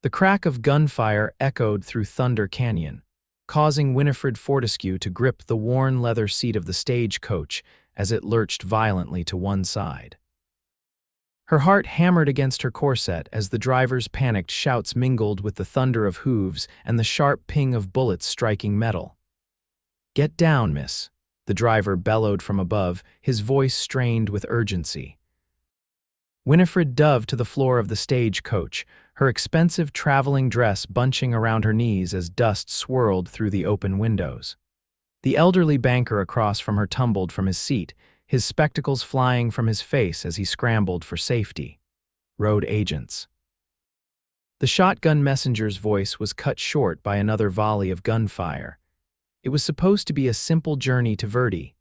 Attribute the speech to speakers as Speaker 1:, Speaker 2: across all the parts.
Speaker 1: The crack of gunfire echoed through Thunder Canyon, causing Winifred Fortescue to grip the worn leather seat of the stagecoach as it lurched violently to one side. Her heart hammered against her corset as the driver's panicked shouts mingled with the thunder of hooves and the sharp ping of bullets striking metal. "Get down, miss," the driver bellowed from above, his voice strained with urgency. Winifred dove to the floor of the stagecoach, her expensive traveling dress bunching around her knees as dust swirled through the open windows. The elderly banker across from her tumbled from his seat, his spectacles flying from his face as he scrambled for safety. Road agents. The shotgun messenger's voice was cut short by another volley of gunfire. It was supposed to be a simple journey to Verdi,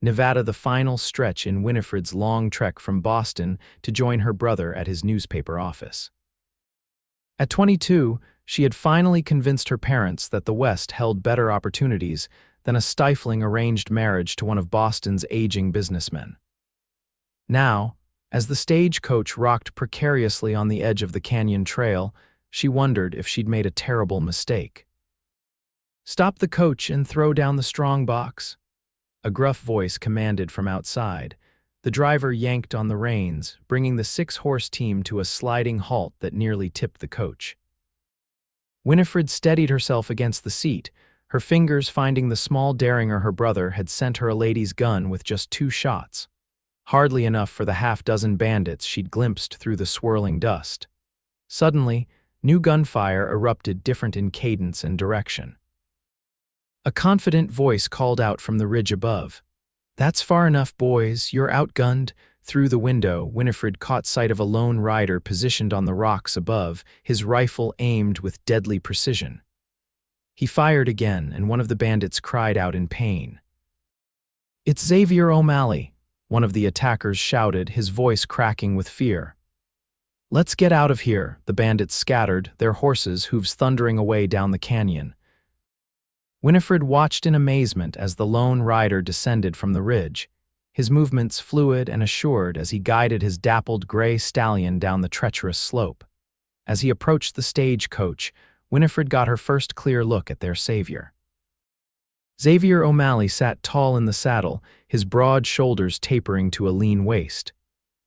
Speaker 1: Nevada, the final stretch in Winifred's long trek from Boston to join her brother at his newspaper office. At 22, she had finally convinced her parents that the West held better opportunities than a stifling arranged marriage to one of Boston's aging businessmen. Now, as the stagecoach rocked precariously on the edge of the canyon trail, she wondered if she'd made a terrible mistake. "Stop the coach and throw down the strong box," a gruff voice commanded from outside. The driver yanked on the reins, bringing the 6-horse team to a sliding halt that nearly tipped the coach. Winifred steadied herself against the seat, her fingers finding the small derringer her brother had sent her a lady's gun with just 2 shots. Hardly enough for the half-dozen bandits she'd glimpsed through the swirling dust. Suddenly, new gunfire erupted, different in cadence and direction. A confident voice called out from the ridge above. "That's far enough, boys, you're outgunned." Through the window, Winifred caught sight of a lone rider positioned on the rocks above, his rifle aimed with deadly precision. He fired again, and one of the bandits cried out in pain. "It's Xavier O'Malley," one of the attackers shouted, his voice cracking with fear. "Let's get out of here," the bandits scattered, their horses' hooves thundering away down the canyon. Winifred watched in amazement as the lone rider descended from the ridge, his movements fluid and assured as he guided his dappled gray stallion down the treacherous slope. As he approached the stagecoach, Winifred got her first clear look at their savior. Xavier O'Malley sat tall in the saddle, his broad shoulders tapering to a lean waist.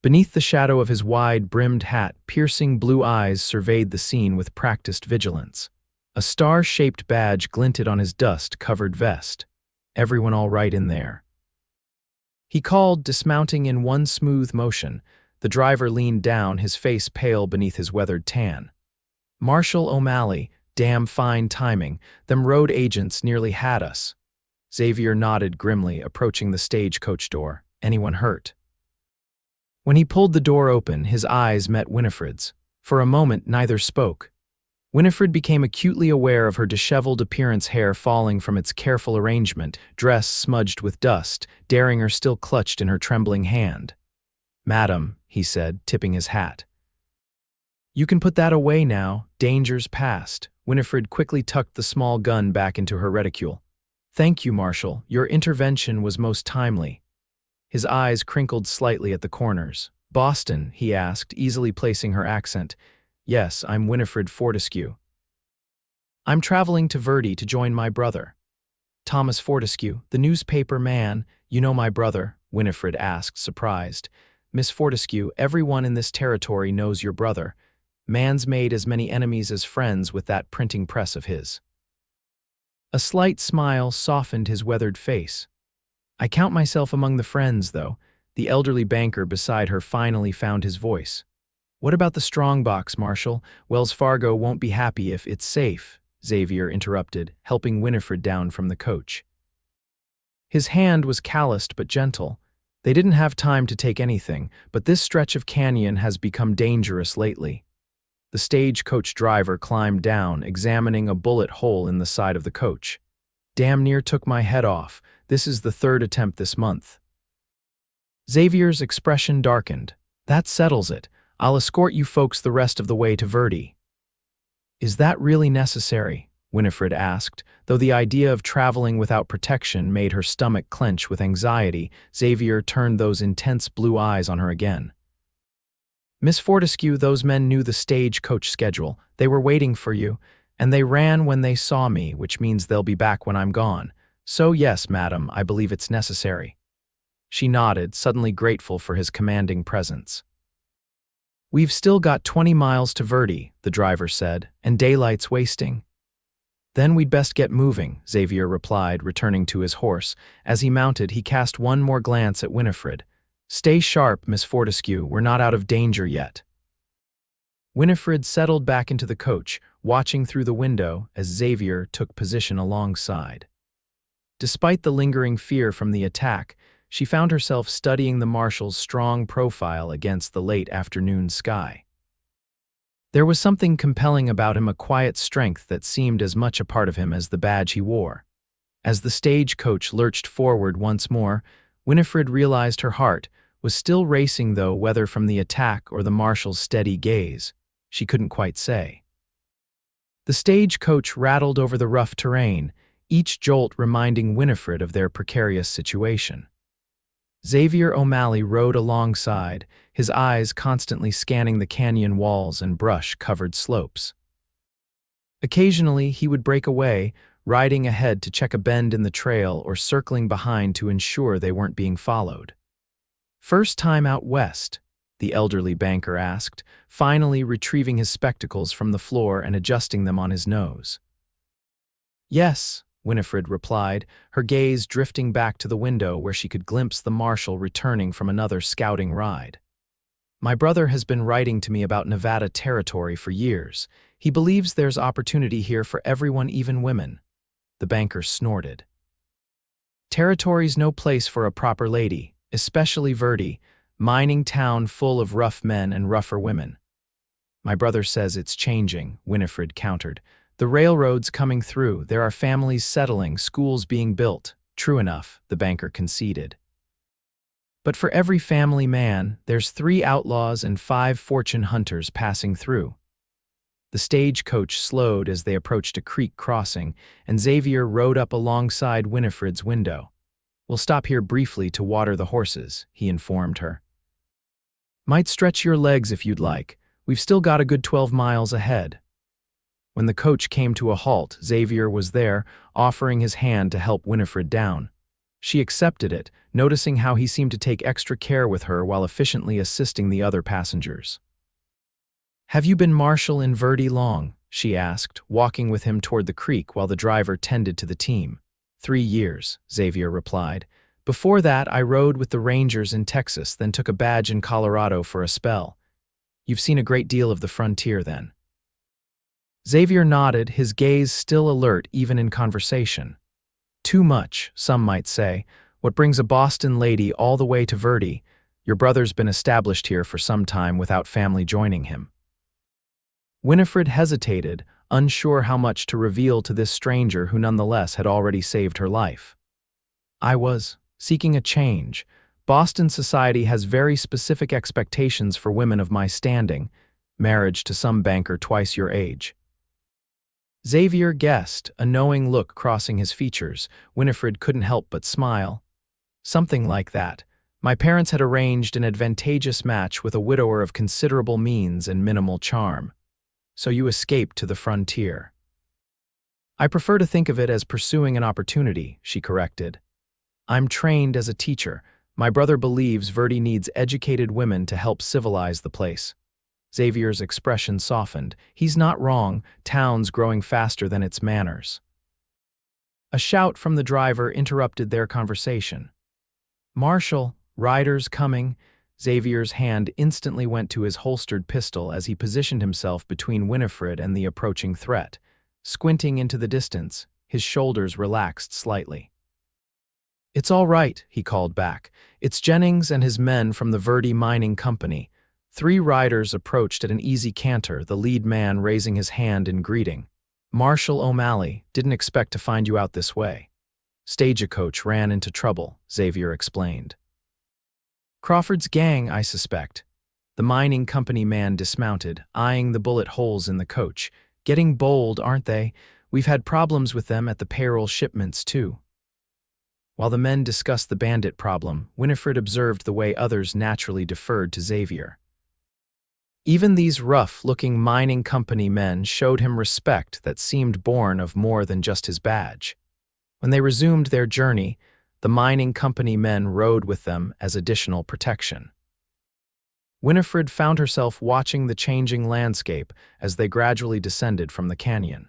Speaker 1: Beneath the shadow of his wide-brimmed hat, piercing blue eyes surveyed the scene with practiced vigilance. A star-shaped badge glinted on his dust-covered vest. "Everyone all right in there?" He called, dismounting in one smooth motion. The driver leaned down, his face pale beneath his weathered tan. "Marshal O'Malley, damn fine timing. Them road agents nearly had us." Xavier nodded grimly, approaching the stagecoach door. "Anyone hurt?" When he pulled the door open, his eyes met Winifred's. For a moment, neither spoke. Winifred became acutely aware of her disheveled appearance, hair falling from its careful arrangement, dress smudged with dust, derringer still clutched in her trembling hand. "Madam," he said, tipping his hat. "You can put that away now. Danger's past." Winifred quickly tucked the small gun back into her reticule. "Thank you, Marshal. Your intervention was most timely." His eyes crinkled slightly at the corners. "Boston?" he asked, easily placing her accent. "Yes, I'm Winifred Fortescue. I'm traveling to Verdi to join my brother." "Thomas Fortescue, the newspaper man, you know my brother?" Winifred asked, surprised. "Miss Fortescue, everyone in this territory knows your brother. Man's made as many enemies as friends with that printing press of his." A slight smile softened his weathered face. "I count myself among the friends, though." The elderly banker beside her finally found his voice. "What about the strongbox, Marshal? Wells Fargo won't be happy if it's safe," Xavier interrupted, helping Winifred down from the coach. His hand was calloused but gentle. "They didn't have time to take anything, but this stretch of canyon has become dangerous lately." The stagecoach driver climbed down, examining a bullet hole in the side of the coach. "Damn near took my head off. This is the 3rd attempt this month." Xavier's expression darkened. "That settles it. I'll escort you folks the rest of the way to Verdi." "Is that really necessary?" Winifred asked, though the idea of traveling without protection made her stomach clench with anxiety. Xavier turned those intense blue eyes on her again. Miss Fortescue, those men knew the stagecoach schedule. They were waiting for you, and they ran when they saw me, which means they'll be back when I'm gone. So yes, madam, I believe it's necessary." She nodded, suddenly grateful for his commanding presence. "We've still got 20 miles to Verdi," the driver said, "and daylight's wasting." "Then we'd best get moving," Xavier replied, returning to his horse. As he mounted, he cast one more glance at Winifred. "Stay sharp, Miss Fortescue, we're not out of danger yet." Winifred settled back into the coach, watching through the window as Xavier took position alongside. Despite the lingering fear from the attack, she found herself studying the marshal's strong profile against the late afternoon sky. There was something compelling about him, a quiet strength that seemed as much a part of him as the badge he wore. As the stagecoach lurched forward once more, Winifred realized her heart was still racing, though whether from the attack or the marshal's steady gaze, she couldn't quite say. The stagecoach rattled over the rough terrain, each jolt reminding Winifred of their precarious situation. Xavier O'Malley rode alongside, his eyes constantly scanning the canyon walls and brush-covered slopes. Occasionally, he would break away, riding ahead to check a bend in the trail or circling behind to ensure they weren't being followed. "First time out west?" the elderly banker asked, finally retrieving his spectacles from the floor and adjusting them on his nose. "Yes," Winifred replied, her gaze drifting back to the window where she could glimpse the marshal returning from another scouting ride. "My brother has been writing to me about Nevada territory for years. He believes there's opportunity here for everyone, even women." The banker snorted. "Territory's no place for a proper lady, especially Verdi, mining town full of rough men and rougher women." "My brother says it's changing," Winifred countered. "The railroad's coming through, there are families settling, schools being built." "True enough," the banker conceded. "But for every family man, there's 3 outlaws and 5 fortune hunters passing through." The stagecoach slowed as they approached a creek crossing, and Xavier rode up alongside Winifred's window. "We'll stop here briefly to water the horses," he informed her. "Might stretch your legs if you'd like. We've still got a good 12 miles ahead." When the coach came to a halt, Xavier was there, offering his hand to help Winifred down. She accepted it, noticing how he seemed to take extra care with her while efficiently assisting the other passengers. "Have you been marshal in Verdi long?" she asked, walking with him toward the creek while the driver tended to the team. 3 years, Xavier replied. "Before that, I rode with the Rangers in Texas, then took a badge in Colorado for a spell." "You've seen a great deal of the frontier, then?" Xavier nodded, his gaze still alert even in conversation. "Too much, some might say. What brings a Boston lady all the way to Verdi? Your brother's been established here for some time without family joining him." Winifred hesitated, unsure how much to reveal to this stranger who nonetheless had already saved her life. "I was seeking a change. Boston society has very specific expectations for women of my standing. Marriage to some banker twice your age." Xavier guessed, a knowing look crossing his features. Winifred couldn't help but smile. "Something like that. My parents had arranged an advantageous match with a widower of considerable means and minimal charm. So you escaped to the frontier." "I prefer to think of it as pursuing an opportunity," she corrected. "I'm trained as a teacher. My brother believes Verdi needs educated women to help civilize the place." Xavier's expression softened. He's not wrong, town's growing faster than its manners. A shout from the driver interrupted their conversation. "Marshal, riders coming." Xavier's hand instantly went to his holstered pistol as he positioned himself between Winifred and the approaching threat. Squinting into the distance, his shoulders relaxed slightly. "It's all right," he called back. "It's Jennings and his men from the Verdi Mining Company." 3 riders approached at an easy canter, the lead man raising his hand in greeting. "Marshal O'Malley, didn't expect to find you out this way." "Stagecoach ran into trouble," Xavier explained. "Crawford's gang, I suspect." The mining company man dismounted, eyeing the bullet holes in the coach. "Getting bold, aren't they? We've had problems with them at the payroll shipments, too." While the men discussed the bandit problem, Winifred observed the way others naturally deferred to Xavier. Even these rough-looking mining company men showed him respect that seemed born of more than just his badge. When they resumed their journey, the mining company men rode with them as additional protection. Winifred found herself watching the changing landscape as they gradually descended from the canyon.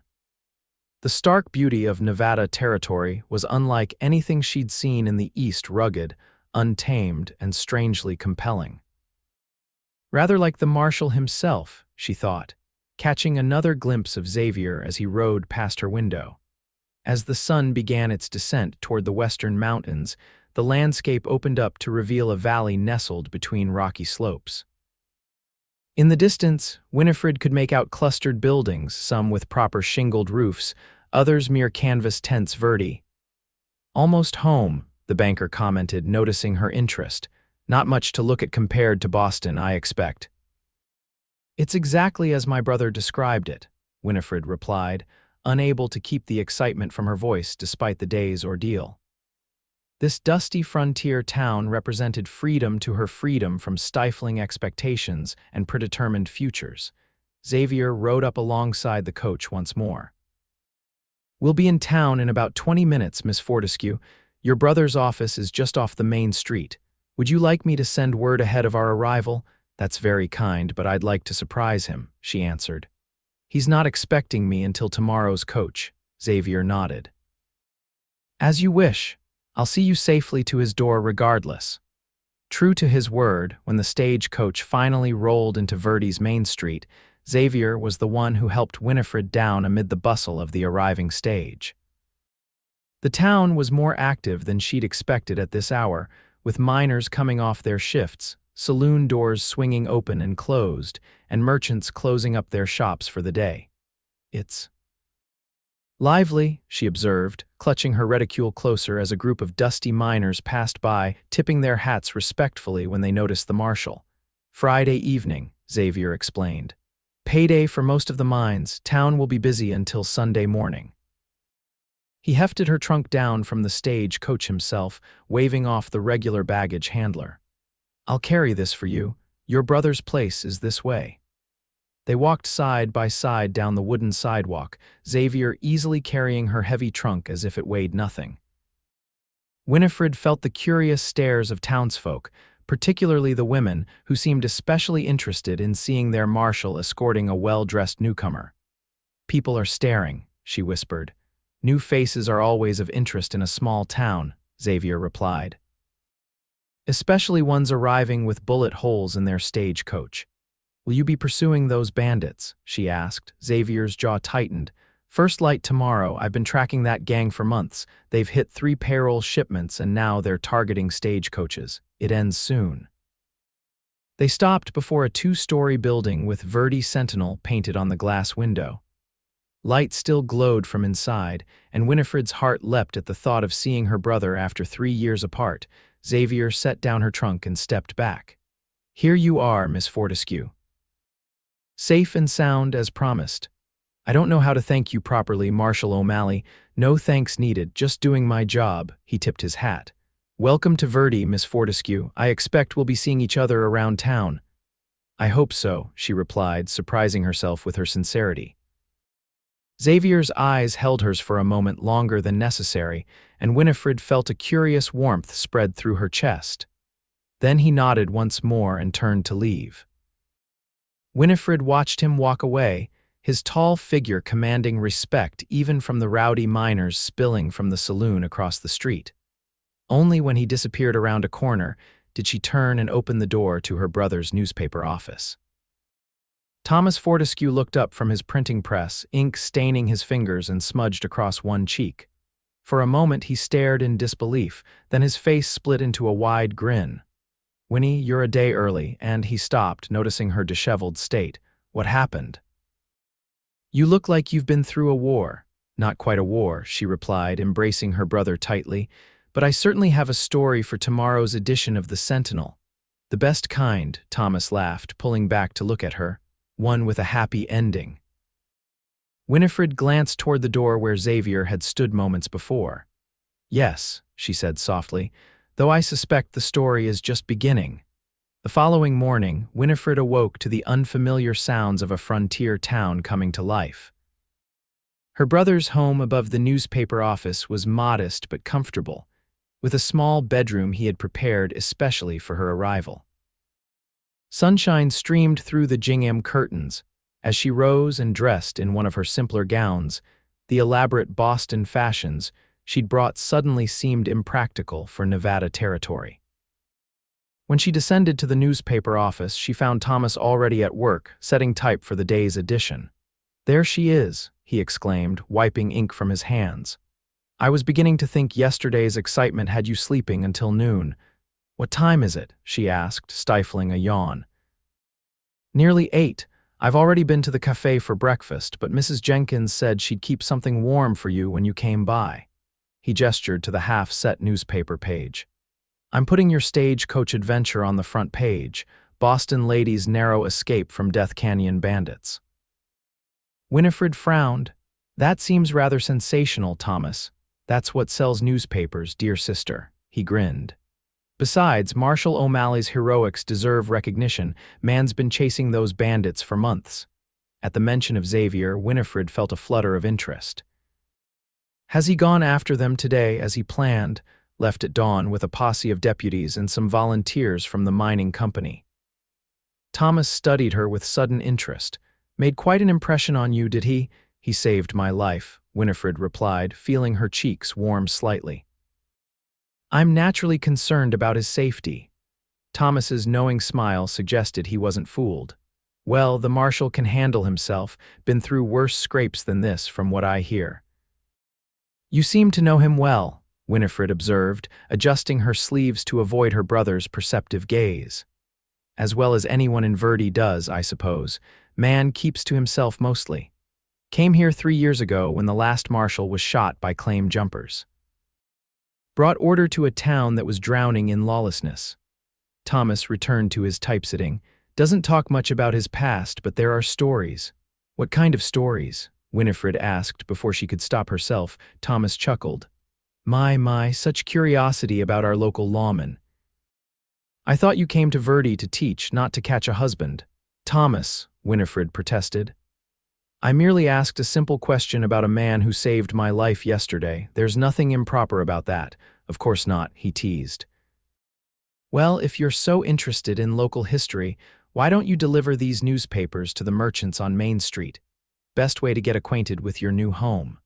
Speaker 1: The stark beauty of Nevada territory was unlike anything she'd seen in the East, rugged, untamed, and strangely compelling. Rather like the Marshal himself, she thought, catching another glimpse of Xavier as he rode past her window. As the sun began its descent toward the western mountains, the landscape opened up to reveal a valley nestled between rocky slopes. In the distance, Winifred could make out clustered buildings, some with proper shingled roofs, others mere canvas tents. Verdi. "Almost home," the banker commented, noticing her interest. "Not much to look at compared to Boston, I expect." "It's exactly as my brother described it," Winifred replied, unable to keep the excitement from her voice despite the day's ordeal. This dusty frontier town represented freedom to her, freedom from stifling expectations and predetermined futures. Xavier rode up alongside the coach once more. "We'll be in town in about 20 minutes, Miss Fortescue. Your brother's office is just off the main street. Would you like me to send word ahead of our arrival?" "That's very kind, but I'd like to surprise him," she answered. "He's not expecting me until tomorrow's coach." Xavier nodded. "As you wish. I'll see you safely to his door regardless." True to his word, when the stagecoach finally rolled into Verdi's main street, Xavier was the one who helped Winifred down amid the bustle of the arriving stage. The town was more active than she'd expected at this hour, with miners coming off their shifts, saloon doors swinging open and closed, and merchants closing up their shops for the day. "It's lively," she observed, clutching her reticule closer as a group of dusty miners passed by, tipping their hats respectfully when they noticed the Marshal. "Friday evening," Xavier explained. "Payday for most of the mines. Town will be busy until Sunday morning." He hefted her trunk down from the stagecoach himself, waving off the regular baggage handler. "I'll carry this for you. Your brother's place is this way." They walked side by side down the wooden sidewalk, Xavier easily carrying her heavy trunk as if it weighed nothing. Winifred felt the curious stares of townsfolk, particularly the women, who seemed especially interested in seeing their Marshal escorting a well-dressed newcomer. "People are staring," she whispered. "New faces are always of interest in a small town," Xavier replied. "Especially ones arriving with bullet holes in their stagecoach." "Will you be pursuing those bandits?" she asked. Xavier's jaw tightened. "First light tomorrow. I've been tracking that gang for months. They've hit 3 payroll shipments and now they're targeting stagecoaches. It ends soon." They stopped before a 2-story building with Verdi Sentinel painted on the glass window. Light still glowed from inside, and Winifred's heart leapt at the thought of seeing her brother after 3 years apart. Xavier set down her trunk and stepped back. "Here you are, Miss Fortescue. Safe and sound as promised. I don't know how to thank you properly, Marshal O'Malley. No thanks needed, just doing my job." He tipped his hat. "Welcome to Verdi, Miss Fortescue. I expect we'll be seeing each other around town." "I hope so," she replied, surprising herself with her sincerity. Xavier's eyes held hers for a moment longer than necessary, and Winifred felt a curious warmth spread through her chest. Then he nodded once more and turned to leave. Winifred watched him walk away, his tall figure commanding respect even from the rowdy miners spilling from the saloon across the street. Only when he disappeared around a corner did she turn and open the door to her brother's newspaper office. Thomas Fortescue looked up from his printing press, ink staining his fingers and smudged across one cheek. For a moment he stared in disbelief, then his face split into a wide grin. "Winnie, you're a day early," and he stopped, noticing her disheveled state. "What happened?" "You look like you've been through a war." "Not quite a war," she replied, embracing her brother tightly, "but I certainly have a story for tomorrow's edition of the Sentinel." "The best kind," Thomas laughed, pulling back to look at her. "One with a happy ending." Winifred glanced toward the door where Xavier had stood moments before. "Yes," she said softly, "though I suspect the story is just beginning." The following morning, Winifred awoke to the unfamiliar sounds of a frontier town coming to life. Her brother's home above the newspaper office was modest but comfortable, with a small bedroom he had prepared especially for her arrival. Sunshine streamed through the gingham curtains. As she rose and dressed in one of her simpler gowns, the elaborate Boston fashions she'd brought suddenly seemed impractical for Nevada territory. When she descended to the newspaper office, she found Thomas already at work, setting type for the day's edition. "There she is," he exclaimed, wiping ink from his hands. "I was beginning to think yesterday's excitement had you sleeping until noon." "What time is it?" she asked, stifling a yawn. "Nearly 8. I've already been to the cafe for breakfast, but Mrs. Jenkins said she'd keep something warm for you when you came by." He gestured to the half-set newspaper page. "I'm putting your Stagecoach adventure on the front page, Boston Lady's Narrow Escape from Death Canyon Bandits." Winifred frowned. "That seems rather sensational, Thomas. That's what sells newspapers, dear sister." He grinned. "Besides, Marshal O'Malley's heroics deserve recognition. Man's been chasing those bandits for months." At the mention of Xavier, Winifred felt a flutter of interest. "Has he gone after them today as he planned?" Left at dawn with a posse of deputies and some volunteers from the mining company. Thomas studied her with sudden interest. "Made quite an impression on you, did he?" "He saved my life," Winifred replied, feeling her cheeks warm slightly. "I'm naturally concerned about his safety." Thomas's knowing smile suggested he wasn't fooled. "Well, the marshal can handle himself, been through worse scrapes than this from what I hear." "You seem to know him well," Winifred observed, adjusting her sleeves to avoid her brother's perceptive gaze. "As well as anyone in Verdi does, I suppose. Man keeps to himself mostly. Came here 3 years ago when the last marshal was shot by claim jumpers. Brought order to a town that was drowning in lawlessness." Thomas returned to his typesetting. "Doesn't talk much about his past, but there are stories." "What kind of stories?" Winifred asked before she could stop herself. Thomas chuckled. My, such curiosity about our local lawmen." "I thought you came to Verdi to teach, not to catch a husband." "Thomas," Winifred protested. "I merely asked a simple question about a man who saved my life yesterday. There's nothing improper about that." "Of course not," he teased. "Well, if you're so interested in local history, why don't you deliver these newspapers to the merchants on Main Street? Best way to get acquainted with your new home."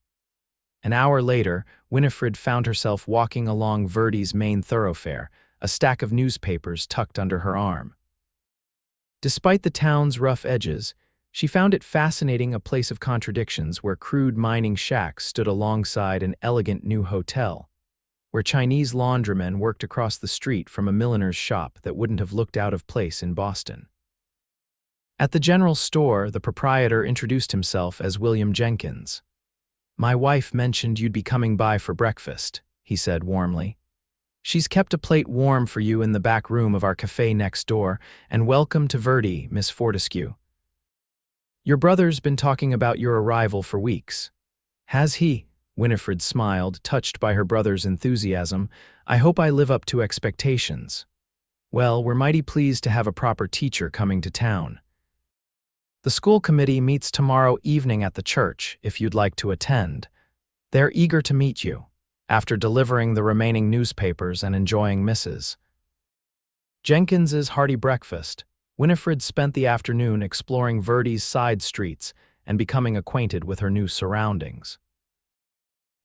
Speaker 1: An hour later, Winifred found herself walking along Verdi's main thoroughfare, a stack of newspapers tucked under her arm. Despite the town's rough edges, she found it fascinating, a place of contradictions where crude mining shacks stood alongside an elegant new hotel, where Chinese laundrymen worked across the street from a milliner's shop that wouldn't have looked out of place in Boston. At the general store, the proprietor introduced himself as William Jenkins. "My wife mentioned you'd be coming by for breakfast," he said warmly. "She's kept a plate warm for you in the back room of our cafe next door, and welcome to Verdi, Miss Fortescue. Your brother's been talking about your arrival for weeks." "Has he?" Winifred smiled, touched by her brother's enthusiasm. "I hope I live up to expectations." "Well, we're mighty pleased to have a proper teacher coming to town. The school committee meets tomorrow evening at the church, if you'd like to attend. They're eager to meet you." After delivering the remaining newspapers and enjoying Mrs. Jenkins's hearty breakfast, Winifred spent the afternoon exploring Verdi's side streets and becoming acquainted with her new surroundings.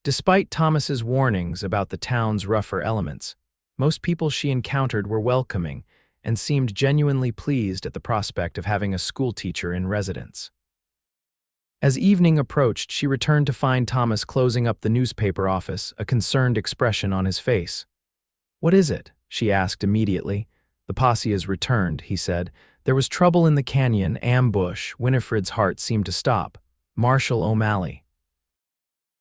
Speaker 1: Despite Thomas's warnings about the town's rougher elements, most people she encountered were welcoming and seemed genuinely pleased at the prospect of having a schoolteacher in residence. As evening approached, she returned to find Thomas closing up the newspaper office, a concerned expression on his face. "What is it?" she asked immediately. "The posse has returned," he said. "There was trouble in the canyon, ambush." Winifred's heart seemed to stop. "Marshal O'Malley."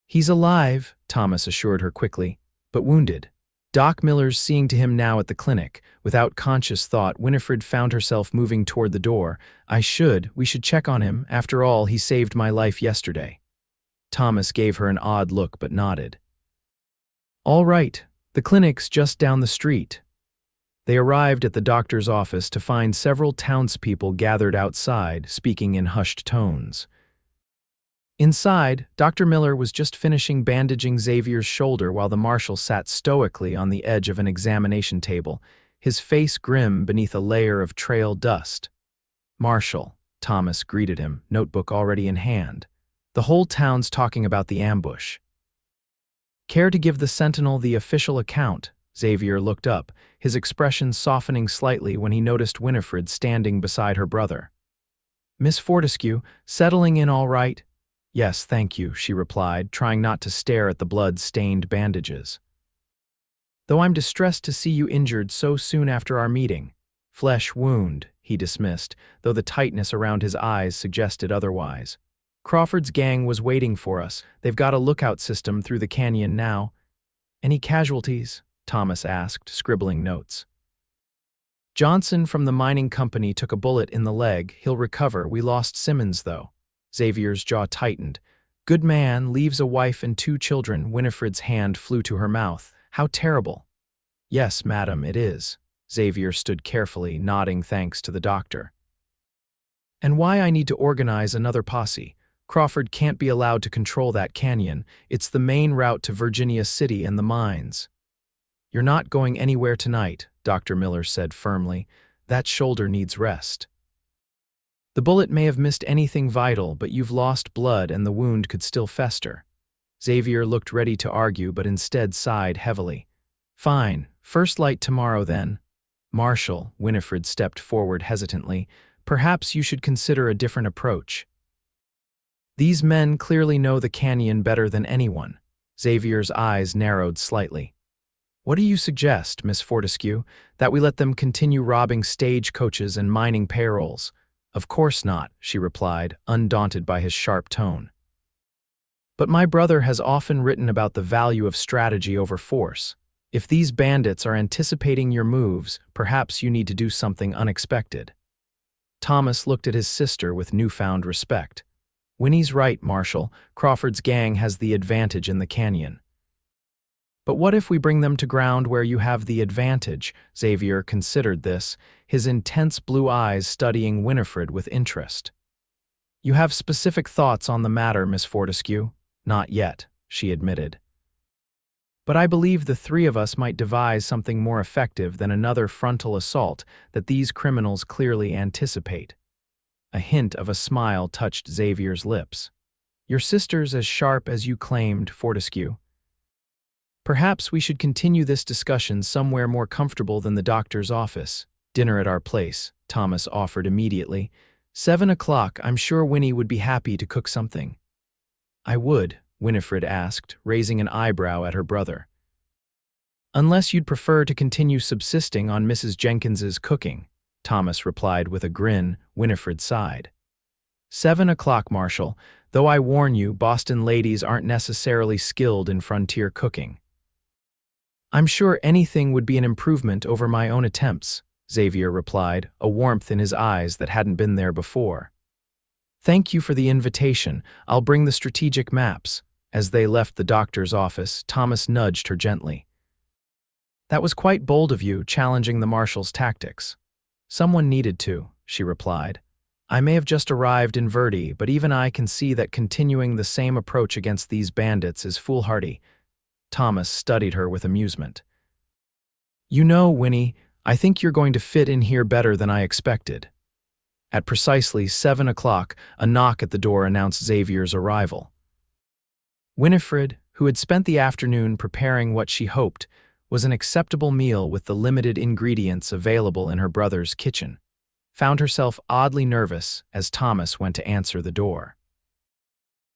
Speaker 1: "He's alive," Thomas assured her quickly, "but wounded. Doc Miller's seeing to him now at the clinic." Without conscious thought, Winifred found herself moving toward the door. We should check on him. After all, he saved my life yesterday." Thomas gave her an odd look but nodded. "All right, the clinic's just down the street." They arrived at the doctor's office to find several townspeople gathered outside, speaking in hushed tones. Inside, Dr. Miller was just finishing bandaging Xavier's shoulder while the marshal sat stoically on the edge of an examination table, his face grim beneath a layer of trail dust. "Marshal," Thomas greeted him, notebook already in hand. "The whole town's talking about the ambush." "Care to give the Sentinel the official account?" Xavier looked up, his expression softening slightly when he noticed Winifred standing beside her brother. "Miss Fortescue, settling in all right?" "Yes, thank you," she replied, trying not to stare at the blood-stained bandages. "Though I'm distressed to see you injured so soon after our meeting." "Flesh wound," he dismissed, though the tightness around his eyes suggested otherwise. "Crawford's gang was waiting for us. They've got a lookout system through the canyon now." "Any casualties?" Thomas asked, scribbling notes. "Johnson from the mining company took a bullet in the leg. He'll recover. We lost Simmons, though." Xavier's jaw tightened. "Good man, leaves a wife and 2 children." Winifred's hand flew to her mouth. "How terrible." "Yes, madam, it is." Xavier stood carefully, nodding thanks to the doctor. "And why I need to organize another posse. Crawford can't be allowed to control that canyon. It's the main route to Virginia City and the mines." "You're not going anywhere tonight," Dr. Miller said firmly. "That shoulder needs rest. The bullet may have missed anything vital, but you've lost blood and the wound could still fester." Xavier looked ready to argue, but instead sighed heavily. "Fine, first light tomorrow then." "Marshal," Winifred stepped forward hesitantly, "perhaps you should consider a different approach. These men clearly know the canyon better than anyone." Xavier's eyes narrowed slightly. "What do you suggest, Miss Fortescue? That we let them continue robbing stagecoaches and mining payrolls?" "Of course not," she replied, undaunted by his sharp tone. "But my brother has often written about the value of strategy over force. If these bandits are anticipating your moves, perhaps you need to do something unexpected." Thomas looked at his sister with newfound respect. "Winnie's right, Marshal. Crawford's gang has the advantage in the canyon." "But what if we bring them to ground where you have the advantage?" Xavier considered this, his intense blue eyes studying Winifred with interest. "You have specific thoughts on the matter, Miss Fortescue?" "Not yet," she admitted. "But I believe the 3 of us might devise something more effective than another frontal assault that these criminals clearly anticipate." A hint of a smile touched Xavier's lips. "Your sister's as sharp as you claimed, Fortescue. Perhaps we should continue this discussion somewhere more comfortable than the doctor's office." "Dinner at our place," Thomas offered immediately. 7 o'clock, I'm sure Winnie would be happy to cook something." "I would," Winifred asked, raising an eyebrow at her brother. "Unless you'd prefer to continue subsisting on Mrs. Jenkins's cooking," Thomas replied with a grin. Winifred sighed. 7 o'clock, Marshal, though I warn you, Boston ladies aren't necessarily skilled in frontier cooking." "I'm sure anything would be an improvement over my own attempts," Xavier replied, a warmth in his eyes that hadn't been there before. "Thank you for the invitation. I'll bring the strategic maps." As they left the doctor's office, Thomas nudged her gently. "That was quite bold of you, challenging the marshal's tactics." "Someone needed to," she replied. "I may have just arrived in Verdi, but even I can see that continuing the same approach against these bandits is foolhardy." Thomas studied her with amusement. "You know, Winnie, I think you're going to fit in here better than I expected." At precisely 7 o'clock, a knock at the door announced Xavier's arrival. Winifred, who had spent the afternoon preparing what she hoped was an acceptable meal with the limited ingredients available in her brother's kitchen, found herself oddly nervous as Thomas went to answer the door.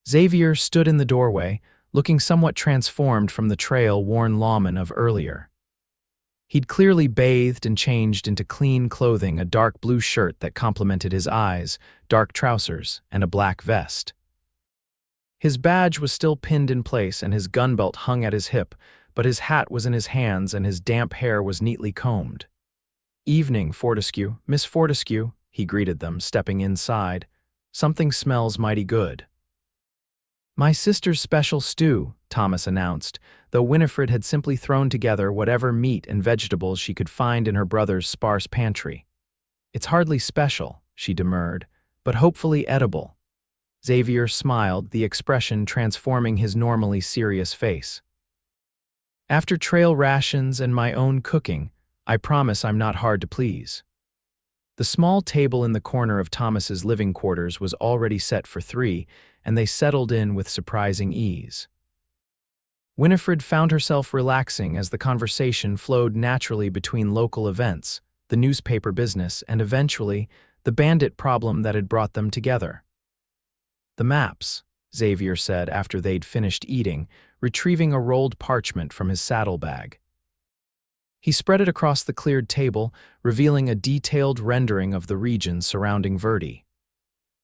Speaker 1: Xavier stood in the doorway, looking somewhat transformed from the trail-worn lawman of earlier. He'd clearly bathed and changed into clean clothing, a dark blue shirt that complemented his eyes, dark trousers, and a black vest. His badge was still pinned in place and his gun belt hung at his hip, but his hat was in his hands and his damp hair was neatly combed. "Evening, Fortescue. Miss Fortescue," he greeted them, stepping inside. "Something smells mighty good." "My sister's special stew," Thomas announced, though Winifred had simply thrown together whatever meat and vegetables she could find in her brother's sparse pantry. "It's hardly special," she demurred, "but hopefully edible." Xavier smiled, the expression transforming his normally serious face. "After trail rations and my own cooking, I promise I'm not hard to please." The small table in the corner of Thomas's living quarters was already set for three, and they settled in with surprising ease. Winifred found herself relaxing as the conversation flowed naturally between local events, the newspaper business, and eventually, the bandit problem that had brought them together. "The maps," Xavier said after they'd finished eating, retrieving a rolled parchment from his saddlebag. He spread it across the cleared table, revealing a detailed rendering of the region surrounding Verdi.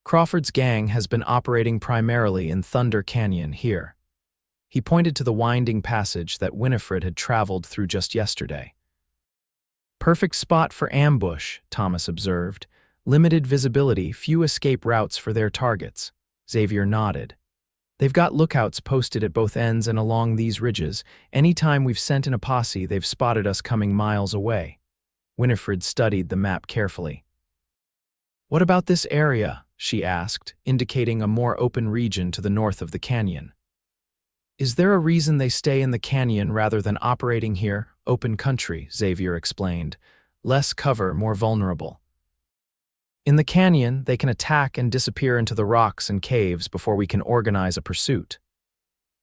Speaker 1: "Crawford's gang has been operating primarily in Thunder Canyon here." He pointed to the winding passage that Winifred had traveled through just yesterday. "Perfect spot for ambush," Thomas observed. "Limited visibility, few escape routes for their targets." Xavier nodded. "They've got lookouts posted at both ends and along these ridges. Anytime we've sent in a posse, they've spotted us coming miles away." Winifred studied the map carefully. "What about this area?" she asked, indicating a more open region to the north of the canyon. "Is there a reason they stay in the canyon rather than operating here? Open country," Xavier explained. "Less cover, more vulnerable. In the canyon, they can attack and disappear into the rocks and caves before we can organize a pursuit."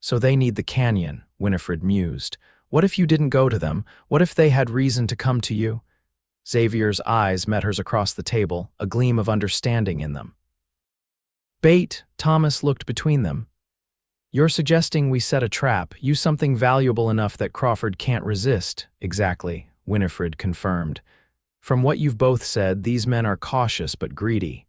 Speaker 1: "So they need the canyon," Winifred mused. "What if you didn't go to them? What if they had reason to come to you?" Xavier's eyes met hers across the table, a gleam of understanding in them. "Bait," Thomas looked between them. "You're suggesting we set a trap, use something valuable enough that Crawford can't resist." "Exactly," Winifred confirmed. "From what you've both said, these men are cautious but greedy.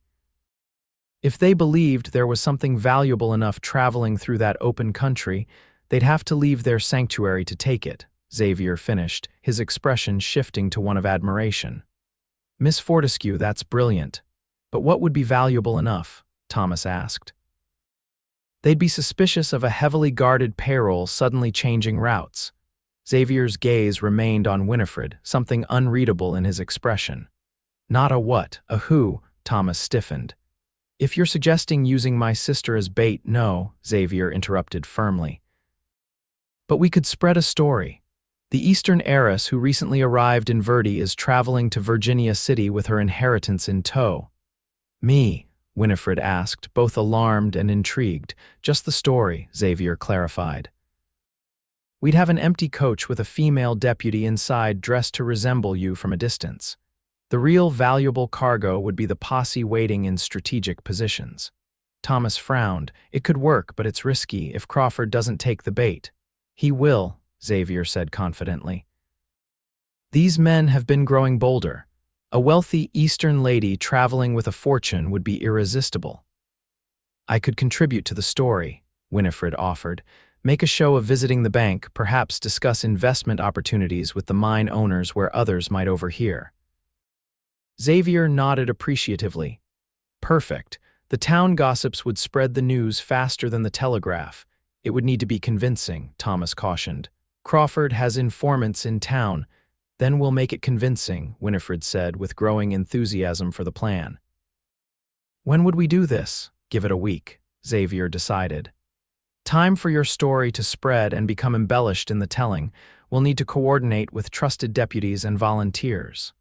Speaker 1: If they believed there was something valuable enough traveling through that open country, they'd have to leave their sanctuary to take it," Xavier finished, his expression shifting to one of admiration. "Miss Fortescue, that's brilliant. But what would be valuable enough?" Thomas asked. "They'd be suspicious of a heavily guarded payroll suddenly changing routes." Xavier's gaze remained on Winifred, something unreadable in his expression. "Not a what, a who," Thomas stiffened. "If you're suggesting using my sister as bait, no," Xavier interrupted firmly. "But we could spread a story. The Eastern heiress who recently arrived in Verdi is traveling to Virginia City with her inheritance in tow." "Me?" Winifred asked, both alarmed and intrigued. "Just the story," Xavier clarified. "We'd have an empty coach with a female deputy inside dressed to resemble you from a distance. The real valuable cargo would be the posse waiting in strategic positions." Thomas frowned. "It could work, but it's risky if Crawford doesn't take the bait." "He will," Xavier said confidently. "These men have been growing bolder. A wealthy Eastern lady traveling with a fortune would be irresistible." "I could contribute to the story," Winifred offered. "Make a show of visiting the bank, perhaps discuss investment opportunities with the mine owners where others might overhear." Xavier nodded appreciatively. "Perfect. The town gossips would spread the news faster than the telegraph. It would need to be convincing," Thomas cautioned. "Crawford has informants in town. Then we'll make it convincing," Winifred said with growing enthusiasm for the plan. "When would we do this?" "Give it a week," Xavier decided. "Time for your story to spread and become embellished in the telling. We'll need to coordinate with trusted deputies and volunteers."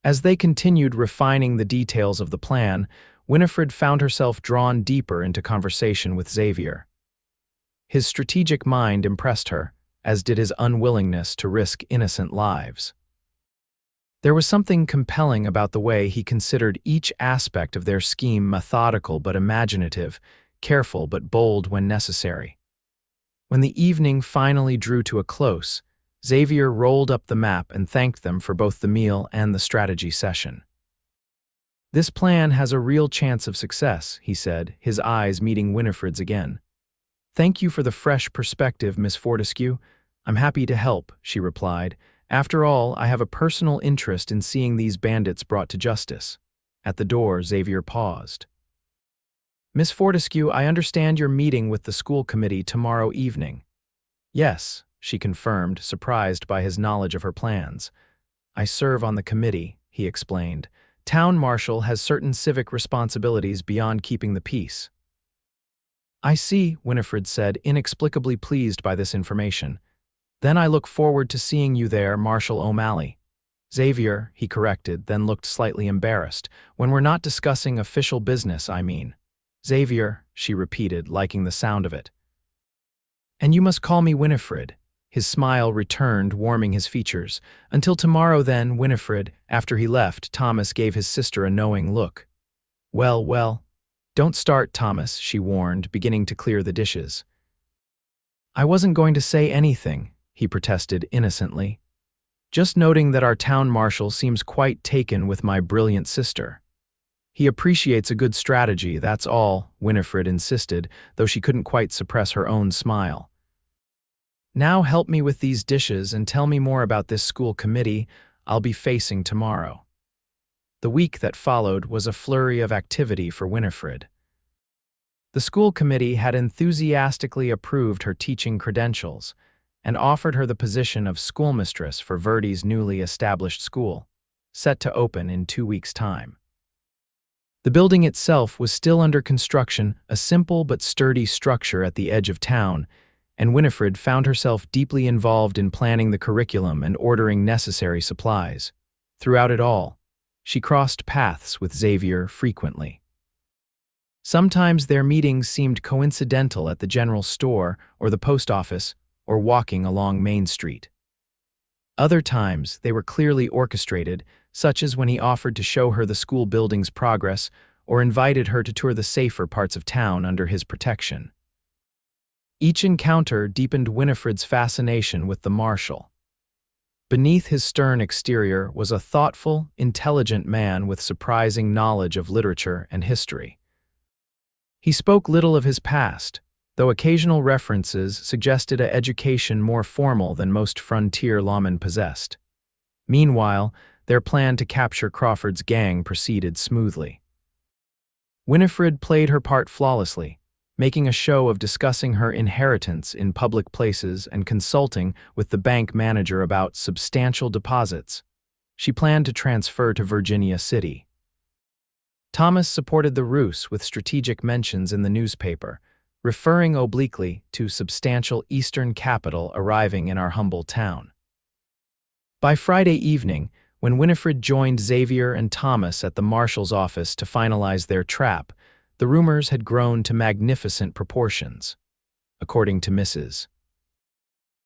Speaker 1: As they continued refining the details of the plan, Winifred found herself drawn deeper into conversation with Xavier. His strategic mind impressed her, as did his unwillingness to risk innocent lives. There was something compelling about the way he considered each aspect of their scheme, methodical but imaginative, careful but bold when necessary. When the evening finally drew to a close, Xavier rolled up the map and thanked them for both the meal and the strategy session. "This plan has a real chance of success," he said, his eyes meeting Winifred's again. "Thank you for the fresh perspective, Miss Fortescue. I'm happy to help," she replied. "After all, I have a personal interest in seeing these bandits brought to justice." At the door, Xavier paused. Miss Fortescue, I understand you're meeting with the school committee tomorrow evening. Yes, she confirmed, surprised by his knowledge of her plans. I serve on the committee, he explained. Town marshal has certain civic responsibilities beyond keeping the peace. I see, Winifred said, inexplicably pleased by this information. Then I look forward to seeing you there, Marshal O'Malley. Xavier, he corrected, then looked slightly embarrassed. When we're not discussing official business, I mean. Xavier, she repeated, liking the sound of it. And you must call me Winifred. His smile returned, warming his features. Until tomorrow then, Winifred. After he left, Thomas gave his sister a knowing look. Well, don't start, Thomas, she warned, beginning to clear the dishes. I wasn't going to say anything, he protested innocently. Just noting that our town marshal seems quite taken with my brilliant sister. He appreciates a good strategy, that's all, Winifred insisted, though she couldn't quite suppress her own smile. Now help me with these dishes and tell me more about this school committee I'll be facing tomorrow. The week that followed was a flurry of activity for Winifred. The school committee had enthusiastically approved her teaching credentials and offered her the position of schoolmistress for Verdi's newly established school, set to open in 2 weeks' time. The building itself was still under construction, a simple but sturdy structure at the edge of town, and Winifred found herself deeply involved in planning the curriculum and ordering necessary supplies. Throughout it all, she crossed paths with Xavier frequently. Sometimes their meetings seemed coincidental at the general store or the post office or walking along Main Street. Other times, they were clearly orchestrated, such as when he offered to show her the school building's progress or invited her to tour the safer parts of town under his protection. Each encounter deepened Winifred's fascination with the marshal. Beneath his stern exterior was a thoughtful, intelligent man with surprising knowledge of literature and history. He spoke little of his past, though occasional references suggested an education more formal than most frontier lawmen possessed. Meanwhile, their plan to capture Crawford's gang proceeded smoothly. Winifred played her part flawlessly, making a show of discussing her inheritance in public places and consulting with the bank manager about substantial deposits she planned to transfer to Virginia City. Thomas supported the ruse with strategic mentions in the newspaper, referring obliquely to substantial Eastern capital arriving in our humble town. By Friday evening, when Winifred joined Xavier and Thomas at the marshal's office to finalize their trap, the rumors had grown to magnificent proportions. According to Mrs.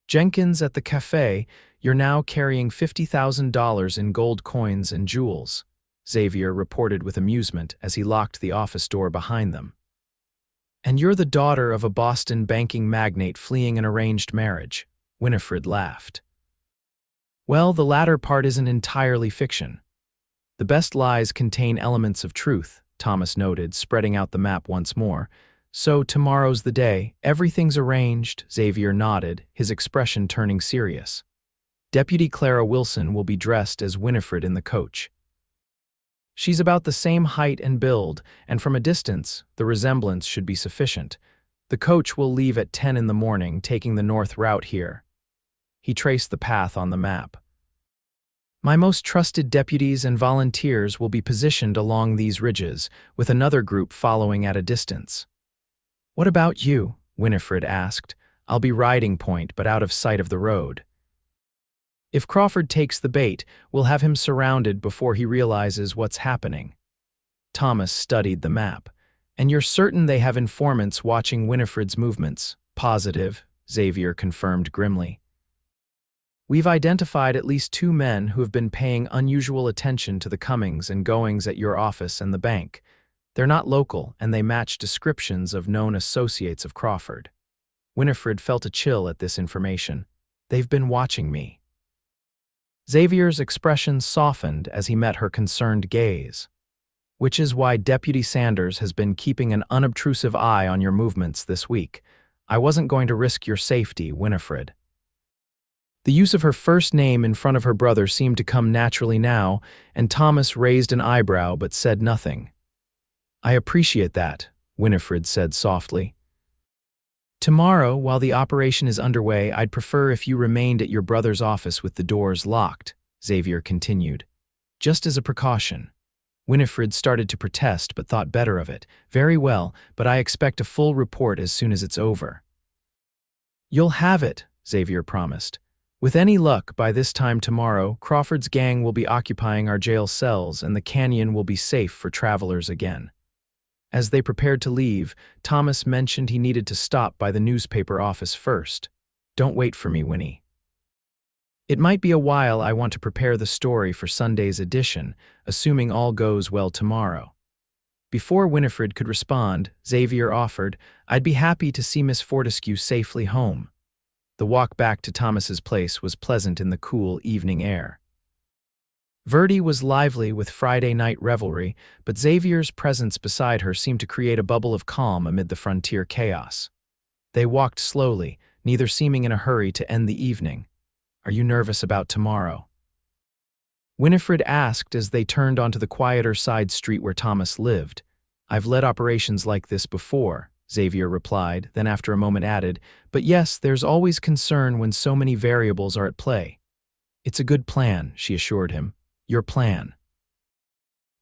Speaker 1: Jenkins at the cafe, you're now carrying $50,000 in gold coins and jewels, Xavier reported with amusement as he locked the office door behind them. And you're the daughter of a Boston banking magnate fleeing an arranged marriage, Winifred laughed. Well, the latter part isn't entirely fiction. The best lies contain elements of truth, Thomas noted, spreading out the map once more. So tomorrow's the day, everything's arranged, Xavier nodded, his expression turning serious. Deputy Clara Wilson will be dressed as Winifred in the coach. She's about the same height and build, and from a distance, the resemblance should be sufficient. The coach will leave at 10 in the morning, taking the north route here. He traced the path on the map. My most trusted deputies and volunteers will be positioned along these ridges, with another group following at a distance. What about you? Winifred asked. I'll be riding point, but out of sight of the road. If Crawford takes the bait, we'll have him surrounded before he realizes what's happening. Thomas studied the map. And you're certain they have informants watching Winifred's movements? Positive, Xavier confirmed grimly. We've identified at least 2 men who have been paying unusual attention to the comings and goings at your office and the bank. They're not local, and they match descriptions of known associates of Crawford. Winifred felt a chill at this information. They've been watching me. Xavier's expression softened as he met her concerned gaze. Which is why Deputy Sanders has been keeping an unobtrusive eye on your movements this week. I wasn't going to risk your safety, Winifred. The use of her first name in front of her brother seemed to come naturally now, and Thomas raised an eyebrow but said nothing. I appreciate that, Winifred said softly. Tomorrow, while the operation is underway, I'd prefer if you remained at your brother's office with the doors locked, Xavier continued. Just as a precaution. Winifred started to protest but thought better of it. Very well, but I expect a full report as soon as it's over. You'll have it, Xavier promised. With any luck, by this time tomorrow, Crawford's gang will be occupying our jail cells and the canyon will be safe for travelers again. As they prepared to leave, Thomas mentioned he needed to stop by the newspaper office first. Don't wait for me, Winnie. It might be a while. I want to prepare the story for Sunday's edition, assuming all goes well tomorrow. Before Winifred could respond, Xavier offered, I'd be happy to see Miss Fortescue safely home. The walk back to Thomas's place was pleasant in the cool evening air. Verdi was lively with Friday night revelry, but Xavier's presence beside her seemed to create a bubble of calm amid the frontier chaos. They walked slowly, neither seeming in a hurry to end the evening. Are you nervous about tomorrow? Winifred asked as they turned onto the quieter side street where Thomas lived. I've led operations like this before, Xavier replied, then after a moment added, but yes, there's always concern when so many variables are at play. It's a good plan, she assured him. Your plan.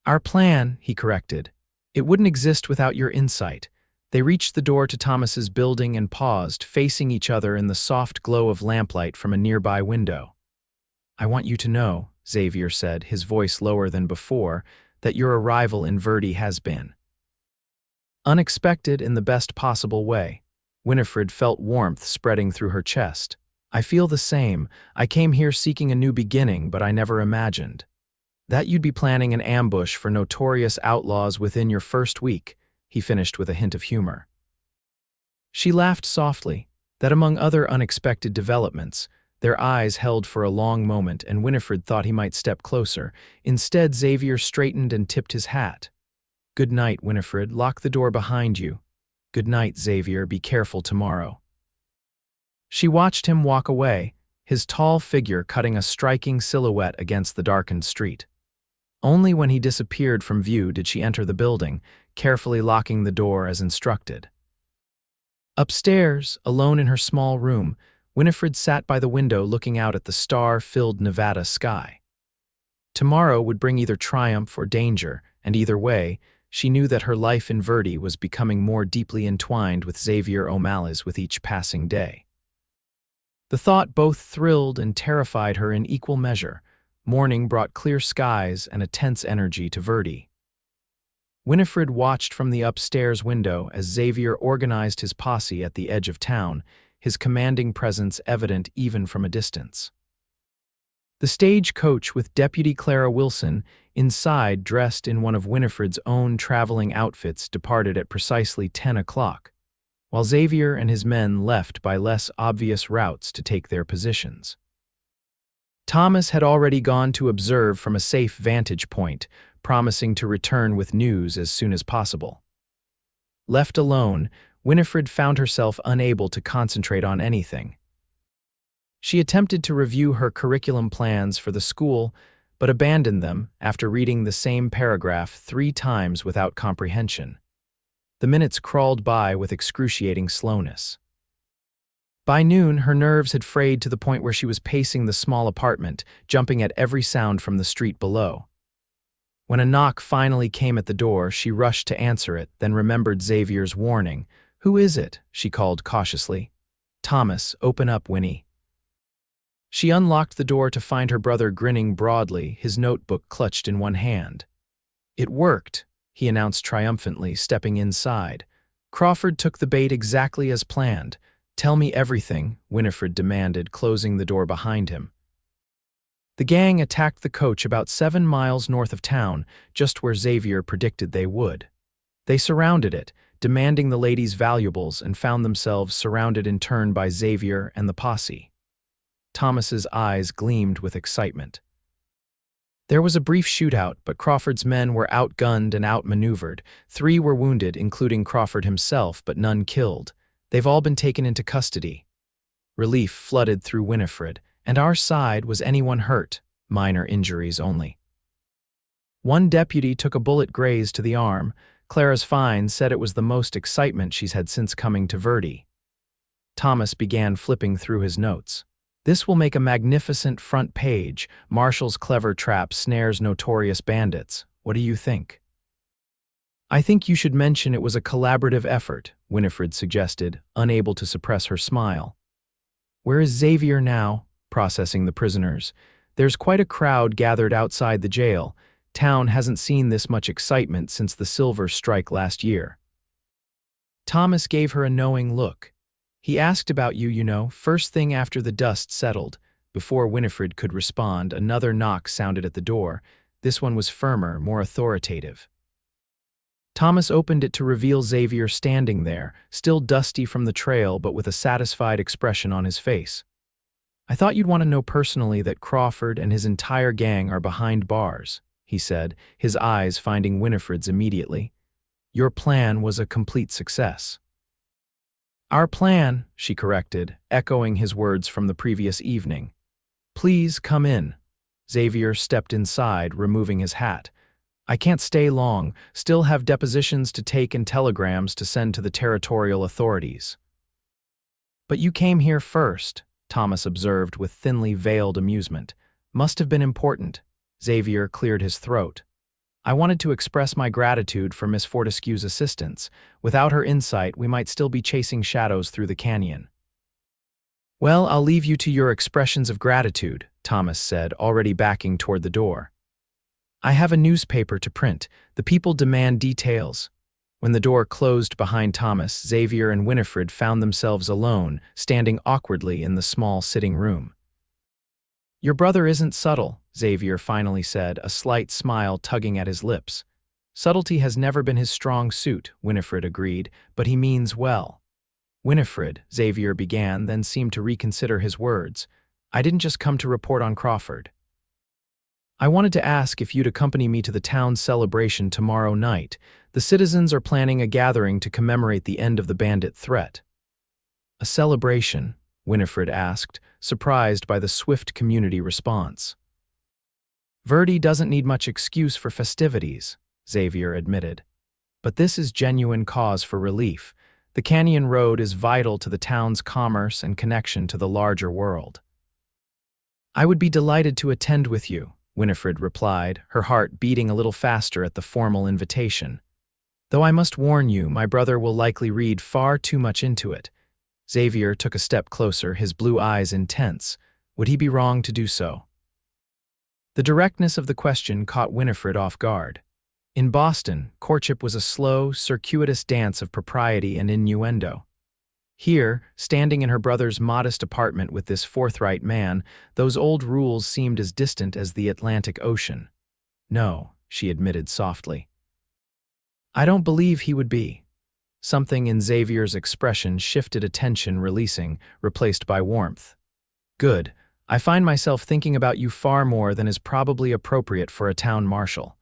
Speaker 1: Our plan, he corrected. It wouldn't exist without your insight. They reached the door to Thomas's building and paused, facing each other in the soft glow of lamplight from a nearby window. I want you to know, Xavier said, his voice lower than before, that your arrival in Verdi has been unexpected in the best possible way. Winifred felt warmth spreading through her chest. I feel the same. I came here seeking a new beginning, but I never imagined that you'd be planning an ambush for notorious outlaws within your first week, he finished with a hint of humor. She laughed softly, that among other unexpected developments, their eyes held for a long moment and Winifred thought he might step closer. Instead, Xavier straightened and tipped his hat. Good night, Winifred. Lock the door behind you. Good night, Xavier. Be careful tomorrow. She watched him walk away, his tall figure cutting a striking silhouette against the darkened street. Only when he disappeared from view did she enter the building, carefully locking the door as instructed. Upstairs, alone in her small room, Winifred sat by the window looking out at the star-filled Nevada sky. Tomorrow would bring either triumph or danger, and either way, she knew that her life in Verdi was becoming more deeply entwined with Xavier O'Malley's with each passing day. The thought both thrilled and terrified her in equal measure. Morning brought clear skies and a tense energy to Verdi. Winifred watched from the upstairs window as Xavier organized his posse at the edge of town, his commanding presence evident even from a distance. The stagecoach with Deputy Clara Wilson, inside dressed in one of Winifred's own traveling outfits, departed at precisely 10 o'clock, while Xavier and his men left by less obvious routes to take their positions. Thomas had already gone to observe from a safe vantage point, promising to return with news as soon as possible. Left alone, Winifred found herself unable to concentrate on anything. She attempted to review her curriculum plans for the school, but abandoned them after reading the same paragraph 3 times without comprehension. The minutes crawled by with excruciating slowness. By noon, her nerves had frayed to the point where she was pacing the small apartment, jumping at every sound from the street below. When a knock finally came at the door, she rushed to answer it, then remembered Xavier's warning. "Who is it?" she called cautiously. "Thomas, open up, Winnie." She unlocked the door to find her brother grinning broadly, his notebook clutched in one hand. "It worked," he announced triumphantly, stepping inside. "Crawford took the bait exactly as planned. Tell me everything," Winifred demanded, closing the door behind him. The gang attacked the coach about 7 miles north of town, just where Xavier predicted they would. They surrounded it, demanding the lady's valuables, and found themselves surrounded in turn by Xavier and the posse. Thomas's eyes gleamed with excitement. There was a brief shootout, but Crawford's men were outgunned and outmaneuvered. 3 were wounded, including Crawford himself, but none killed. They've all been taken into custody. Relief flooded through Winifred. And our side, was anyone hurt? Minor injuries only. One deputy took a bullet graze to the arm. Clara's find said it was the most excitement she's had since coming to Verdi. Thomas began flipping through his notes. This will make a magnificent front page. Marshal's clever trap snares notorious bandits. What do you think? I think you should mention it was a collaborative effort, Winifred suggested, unable to suppress her smile. Where is Xavier now? Processing the prisoners. There's quite a crowd gathered outside the jail. Town hasn't seen this much excitement since the silver strike last year. Thomas gave her a knowing look. He asked about you, first thing after the dust settled. Before Winifred could respond, another knock sounded at the door. This one was firmer, more authoritative. Thomas opened it to reveal Xavier standing there, still dusty from the trail but with a satisfied expression on his face. I thought you'd want to know personally that Crawford and his entire gang are behind bars, he said, his eyes finding Winifred's immediately. Your plan was a complete success. Our plan, she corrected, echoing his words from the previous evening. Please come in. Xavier stepped inside, removing his hat. I can't stay long, still have depositions to take and telegrams to send to the territorial authorities. But you came here first, Thomas observed with thinly veiled amusement. Must have been important. Xavier cleared his throat. I wanted to express my gratitude for Miss Fortescue's assistance. Without her insight, we might still be chasing shadows through the canyon. Well, I'll leave you to your expressions of gratitude, Thomas said, already backing toward the door. I have a newspaper to print. The people demand details. When the door closed behind Thomas, Xavier and Winifred found themselves alone, standing awkwardly in the small sitting room. Your brother isn't subtle, Xavier finally said, a slight smile tugging at his lips. Subtlety has never been his strong suit, Winifred agreed, but he means well. Winifred, Xavier began, then seemed to reconsider his words. I didn't just come to report on Crawford. I wanted to ask if you'd accompany me to the town's celebration tomorrow night. The citizens are planning a gathering to commemorate the end of the bandit threat. A celebration? Winifred asked, surprised by the swift community response. Verdi doesn't need much excuse for festivities, Xavier admitted. But this is genuine cause for relief. The Canyon Road is vital to the town's commerce and connection to the larger world. I would be delighted to attend with you, Winifred replied, her heart beating a little faster at the formal invitation. Though I must warn you, my brother will likely read far too much into it. Xavier took a step closer, his blue eyes intense. Would he be wrong to do so? The directness of the question caught Winifred off guard. In Boston, courtship was a slow, circuitous dance of propriety and innuendo. Here, standing in her brother's modest apartment with this forthright man, those old rules seemed as distant as the Atlantic Ocean. No, she admitted softly. I don't believe he would be. Something in Xavier's expression shifted attention, releasing, replaced by warmth. Good. I find myself thinking about you far more than is probably appropriate for a town marshal.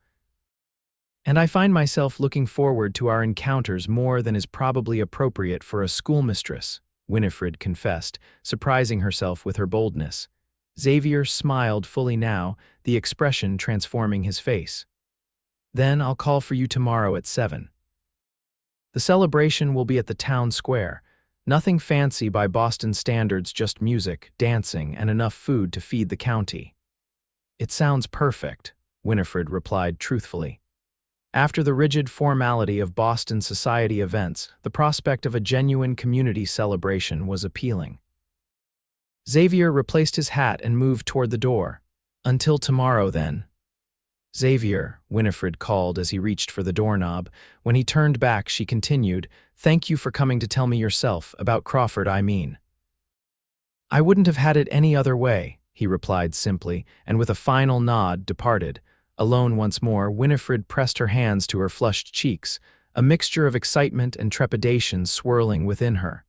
Speaker 1: And I find myself looking forward to our encounters more than is probably appropriate for a schoolmistress, Winifred confessed, surprising herself with her boldness. Xavier smiled fully now, the expression transforming his face. Then I'll call for you tomorrow at 7. The celebration will be at the town square. Nothing fancy by Boston standards, just music, dancing, and enough food to feed the county. It sounds perfect, Winifred replied truthfully. After the rigid formality of Boston society events, the prospect of a genuine community celebration was appealing. Xavier replaced his hat and moved toward the door. Until tomorrow, then. Xavier, Winifred called as he reached for the doorknob. When he turned back, she continued, Thank you for coming to tell me yourself, about Crawford, I mean. I wouldn't have had it any other way, he replied simply, and with a final nod, departed. Alone once more, Winifred pressed her hands to her flushed cheeks, a mixture of excitement and trepidation swirling within her.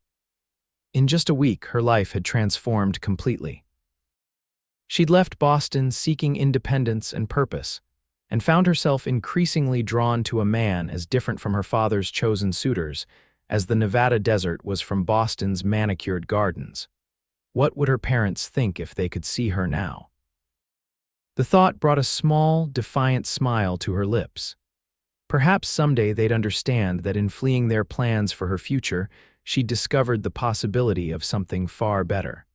Speaker 1: In just a week, her life had transformed completely. She'd left Boston seeking independence and purpose, and found herself increasingly drawn to a man as different from her father's chosen suitors as the Nevada desert was from Boston's manicured gardens. What would her parents think if they could see her now? The thought brought a small, defiant smile to her lips. Perhaps someday they'd understand that in fleeing their plans for her future, she'd discovered the possibility of something far better.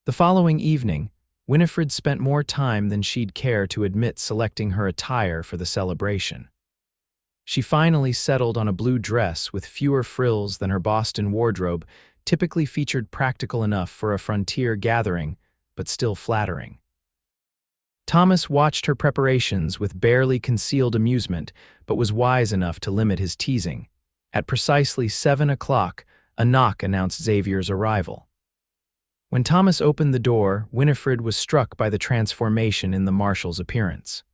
Speaker 1: The following evening, Winifred spent more time than she'd care to admit selecting her attire for the celebration. She finally settled on a blue dress with fewer frills than her Boston wardrobe, typically featured practical enough for a frontier gathering, but still flattering. Thomas watched her preparations with barely concealed amusement, but was wise enough to limit his teasing. At precisely 7 o'clock, a knock announced Xavier's arrival. When Thomas opened the door, Winifred was struck by the transformation in the marshal's appearance.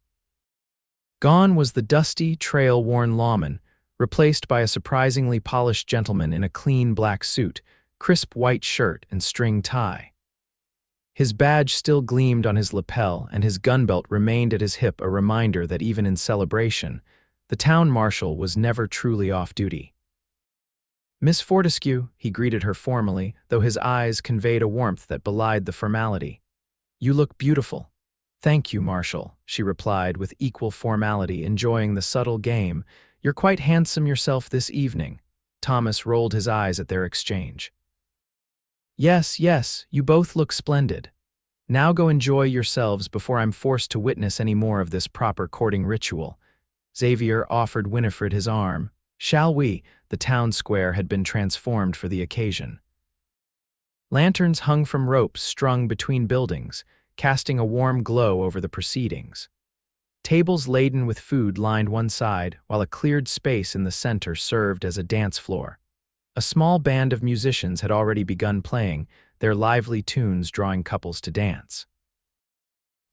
Speaker 1: Gone was the dusty, trail-worn lawman, replaced by a surprisingly polished gentleman in a clean black suit, crisp white shirt, and string tie. His badge still gleamed on his lapel, and his gun belt remained at his hip, a reminder that even in celebration, the town marshal was never truly off duty. "Miss Fortescue," he greeted her formally, though his eyes conveyed a warmth that belied the formality. "You look beautiful." "Thank you, Marshal," she replied with equal formality, enjoying the subtle game. "You're quite handsome yourself this evening." Thomas rolled his eyes at their exchange. Yes, you both look splendid. Now go enjoy yourselves before I'm forced to witness any more of this proper courting ritual." Xavier offered Winifred his arm. "Shall we?" The town square had been transformed for the occasion. Lanterns hung from ropes strung between buildings, casting a warm glow over the proceedings. Tables laden with food lined one side, while a cleared space in the center served as a dance floor. A small band of musicians had already begun playing, their lively tunes drawing couples to dance.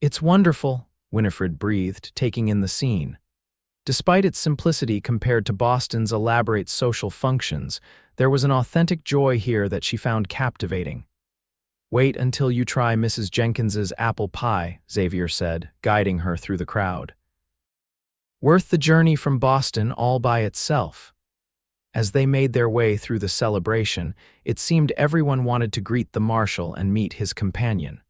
Speaker 1: "It's wonderful," Winifred breathed, taking in the scene. Despite its simplicity compared to Boston's elaborate social functions, there was an authentic joy here that she found captivating. "Wait until you try Mrs. Jenkins's apple pie," Xavier said, guiding her through the crowd. "Worth the journey from Boston all by itself." As they made their way through the celebration, it seemed everyone wanted to greet the marshal and meet his companion.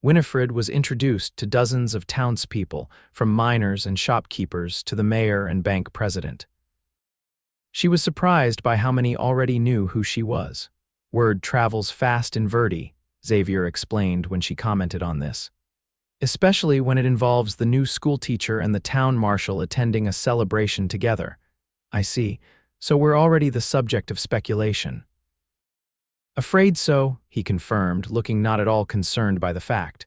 Speaker 1: Winifred was introduced to dozens of townspeople, from miners and shopkeepers to the mayor and bank president. She was surprised by how many already knew who she was. "Word travels fast in Verdi," Xavier explained when she commented on this. "Especially when it involves the new schoolteacher and the town marshal attending a celebration together." "I see. So we're already the subject of speculation." "Afraid so," he confirmed, looking not at all concerned by the fact.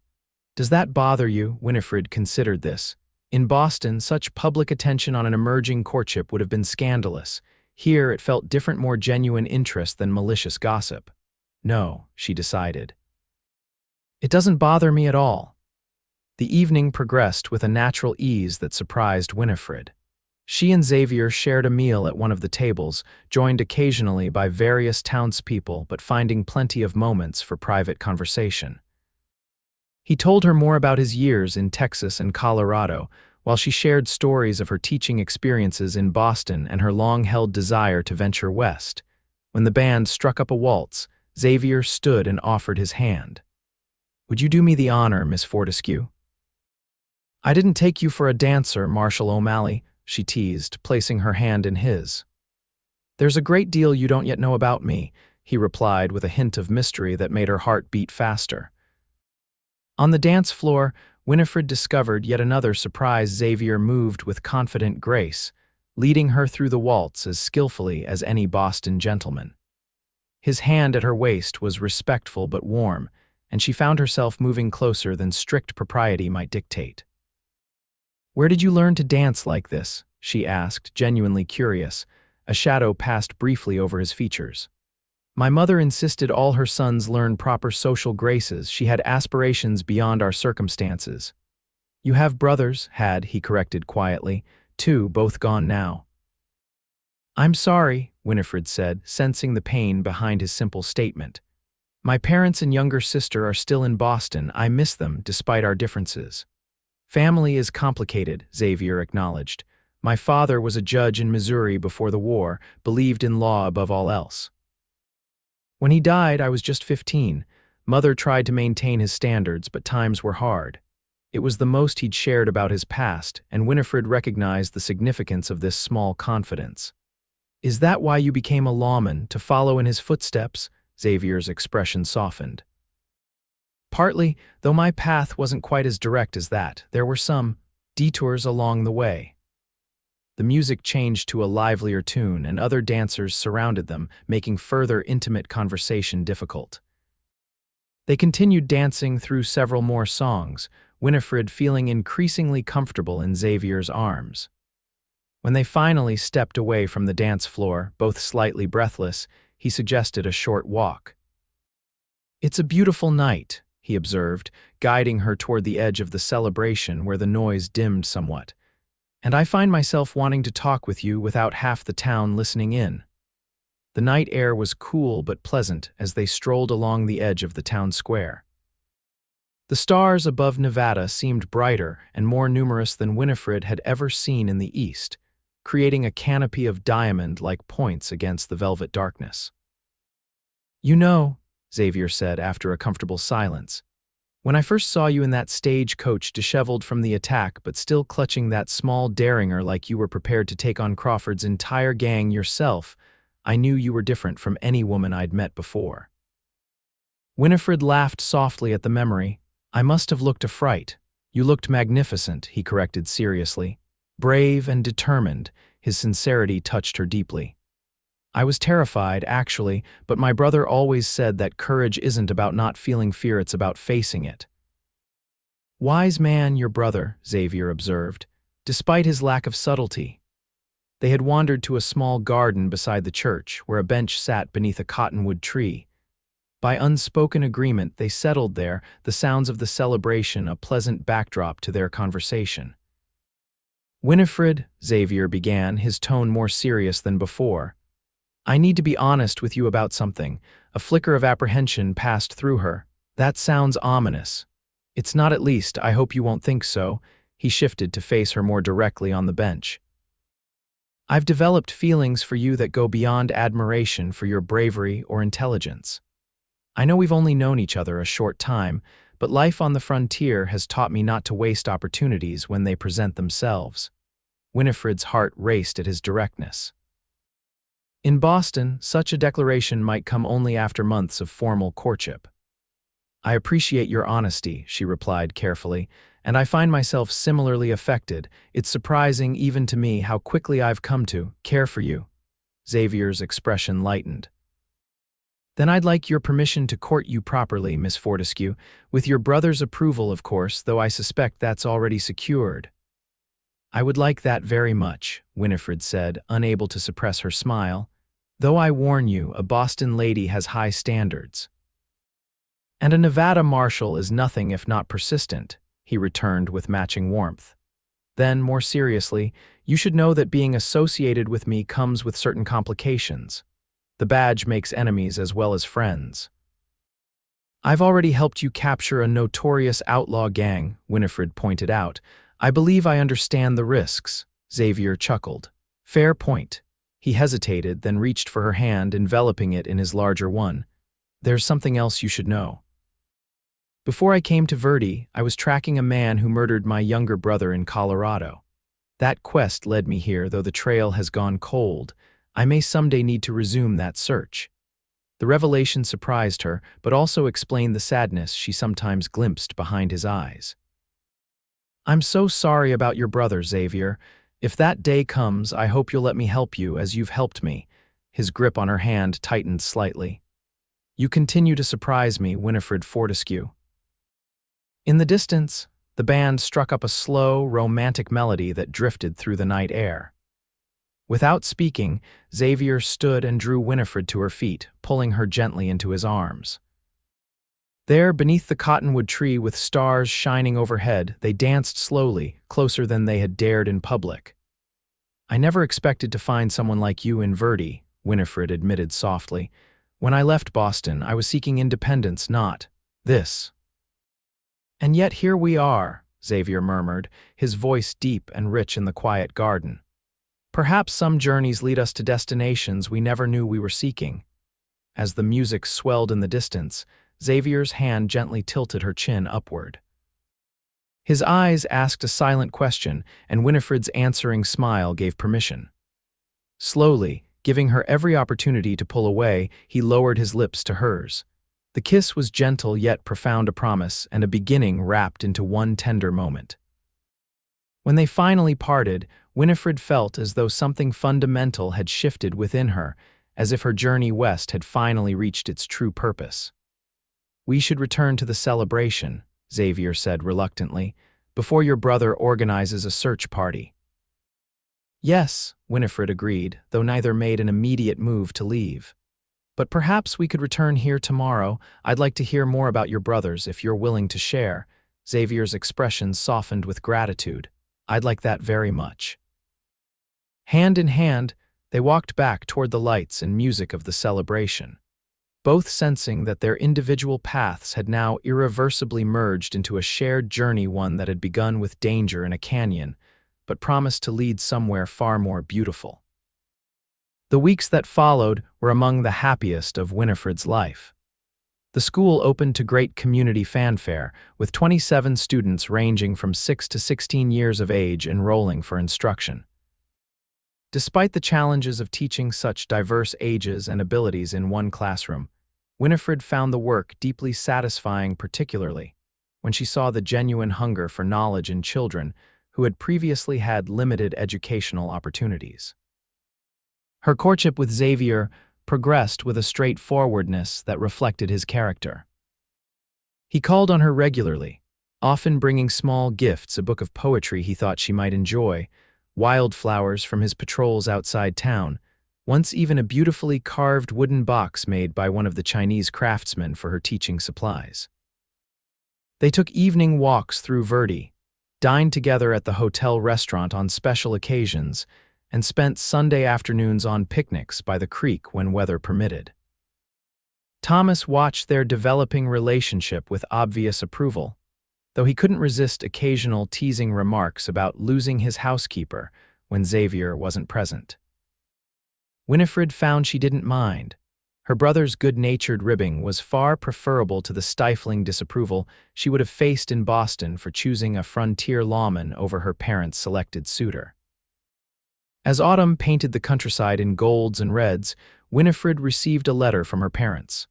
Speaker 1: "Does that bother you?" Winifred considered this. In Boston, such public attention on an emerging courtship would have been scandalous. Here it felt different, more genuine interest than malicious gossip. "No," she decided. "It doesn't bother me at all." The evening progressed with a natural ease that surprised Winifred. She and Xavier shared a meal at one of the tables, joined occasionally by various townspeople but finding plenty of moments for private conversation. He told her more about his years in Texas and Colorado, while she shared stories of her teaching experiences in Boston and her long-held desire to venture west. When the band struck up a waltz, Xavier stood and offered his hand. "Would you do me the honor, Miss Fortescue?" "I didn't take you for a dancer, Marshal O'Malley," she teased, placing her hand in his. "There's a great deal you don't yet know about me," he replied with a hint of mystery that made her heart beat faster. On the dance floor, Winifred discovered yet another surprise. Xavier moved with confident grace, leading her through the waltz as skillfully as any Boston gentleman. His hand at her waist was respectful but warm, and she found herself moving closer than strict propriety might dictate. "Where did you learn to dance like this?" she asked, genuinely curious. A shadow passed briefly over his features. "My mother insisted all her sons learn proper social graces. She had aspirations beyond our circumstances." "You have brothers," he corrected quietly. "Two, both gone now." "I'm sorry," Winifred said, sensing the pain behind his simple statement. "My parents and younger sister are still in Boston. I miss them, despite our differences." "Family is complicated," Xavier acknowledged. "My father was a judge in Missouri before the war, believed in law above all else. When he died, I was just 15. Mother tried to maintain his standards, but times were hard." It was the most he'd shared about his past, and Winifred recognized the significance of this small confidence. "Is that why you became a lawman, to follow in his footsteps?" Xavier's expression softened. "Partly, though my path wasn't quite as direct as that. There were some detours along the way." The music changed to a livelier tune, and other dancers surrounded them, making further intimate conversation difficult. They continued dancing through several more songs, Winifred feeling increasingly comfortable in Xavier's arms. When they finally stepped away from the dance floor, both slightly breathless, he suggested a short walk. "It's a beautiful night," he observed, guiding her toward the edge of the celebration where the noise dimmed somewhat. "And I find myself wanting to talk with you without half the town listening in." The night air was cool but pleasant as they strolled along the edge of the town square. The stars above Nevada seemed brighter and more numerous than Winifred had ever seen in the east, creating a canopy of diamond-like points against the velvet darkness. "You know," Xavier said after a comfortable silence, "when I first saw you in that stagecoach, disheveled from the attack but still clutching that small derringer like you were prepared to take on Crawford's entire gang yourself, I knew you were different from any woman I'd met before." Winifred laughed softly at the memory. "I must have looked a fright." "You looked magnificent," he corrected seriously. Brave and determined, his sincerity touched her deeply. "I was terrified, actually, but my brother always said that courage isn't about not feeling fear, it's about facing it." "Wise man, your brother," Xavier observed, despite his lack of subtlety. They had wandered to a small garden beside the church, where a bench sat beneath a cottonwood tree. By unspoken agreement, they settled there, the sounds of the celebration a pleasant backdrop to their conversation. "Winifred," Xavier began, his tone more serious than before, "I need to be honest with you about something." A flicker of apprehension passed through her. "That sounds ominous." "It's not, at least. I hope you won't think so." He shifted to face her more directly on the bench. "I've developed feelings for you that go beyond admiration for your bravery or intelligence. I know we've only known each other a short time, but life on the frontier has taught me not to waste opportunities when they present themselves." Winifred's heart raced at his directness. In Boston, such a declaration might come only after months of formal courtship. "I appreciate your honesty," she replied carefully, "and I find myself similarly affected. It's surprising even to me how quickly I've come to care for you." Xavier's expression lightened. "Then I'd like your permission to court you properly, Miss Fortescue, with your brother's approval, of course, though I suspect that's already secured." "I would like that very much," Winifred said, unable to suppress her smile. "Though I warn you, a Boston lady has high standards." "And a Nevada marshal is nothing if not persistent," he returned with matching warmth. Then, more seriously, "You should know that being associated with me comes with certain complications. The badge makes enemies as well as friends." "I've already helped you capture a notorious outlaw gang," Winifred pointed out. "I believe I understand the risks." Xavier chuckled. "Fair point." He hesitated, then reached for her hand, enveloping it in his larger one. "There's something else you should know. Before I came to Verdi, I was tracking a man who murdered my younger brother in Colorado. That quest led me here, though the trail has gone cold. I may someday need to resume that search." The revelation surprised her, but also explained the sadness she sometimes glimpsed behind his eyes. "I'm so sorry about your brother, Xavier. If that day comes, I hope you'll let me help you as you've helped me." His grip on her hand tightened slightly. "You continue to surprise me, Winifred Fortescue." In the distance, the band struck up a slow, romantic melody that drifted through the night air. Without speaking, Xavier stood and drew Winifred to her feet, pulling her gently into his arms. There, beneath the cottonwood tree with stars shining overhead, they danced slowly, closer than they had dared in public. "I never expected to find someone like you in Verdi," Winifred admitted softly. "When I left Boston, I was seeking independence, not this." "And yet here we are," Xavier murmured, his voice deep and rich in the quiet garden. "Perhaps some journeys lead us to destinations we never knew we were seeking." As the music swelled in the distance, Xavier's hand gently tilted her chin upward. His eyes asked a silent question, and Winifred's answering smile gave permission. Slowly, giving her every opportunity to pull away, he lowered his lips to hers. The kiss was gentle yet profound, a promise and a beginning wrapped into one tender moment. When they finally parted, Winifred felt as though something fundamental had shifted within her, as if her journey west had finally reached its true purpose. "We should return to the celebration," Xavier said reluctantly, "before your brother organizes a search party." "Yes," Winifred agreed, though neither made an immediate move to leave. "But perhaps we could return here tomorrow. I'd like to hear more about your brothers if you're willing to share." Xavier's expression softened with gratitude. "I'd like that very much." Hand in hand, they walked back toward the lights and music of the celebration, both sensing that their individual paths had now irreversibly merged into a shared journey, one that had begun with danger in a canyon, but promised to lead somewhere far more beautiful. The weeks that followed were among the happiest of Winifred's life. The school opened to great community fanfare, with 27 students ranging from 6 to 16 years of age enrolling for instruction. Despite the challenges of teaching such diverse ages and abilities in one classroom, Winifred found the work deeply satisfying, particularly when she saw the genuine hunger for knowledge in children who had previously had limited educational opportunities. Her courtship with Xavier progressed with a straightforwardness that reflected his character. He called on her regularly, often bringing small gifts, a book of poetry he thought she might enjoy, wildflowers from his patrols outside town, once even a beautifully carved wooden box made by one of the Chinese craftsmen for her teaching supplies. They took evening walks through Verdi, dined together at the hotel restaurant on special occasions, and spent Sunday afternoons on picnics by the creek when weather permitted. Thomas watched their developing relationship with obvious approval, though he couldn't resist occasional teasing remarks about losing his housekeeper when Xavier wasn't present. Winifred found she didn't mind. Her brother's good-natured ribbing was far preferable to the stifling disapproval she would have faced in Boston for choosing a frontier lawman over her parents' selected suitor. As autumn painted the countryside in golds and reds, Winifred received a letter from her parents.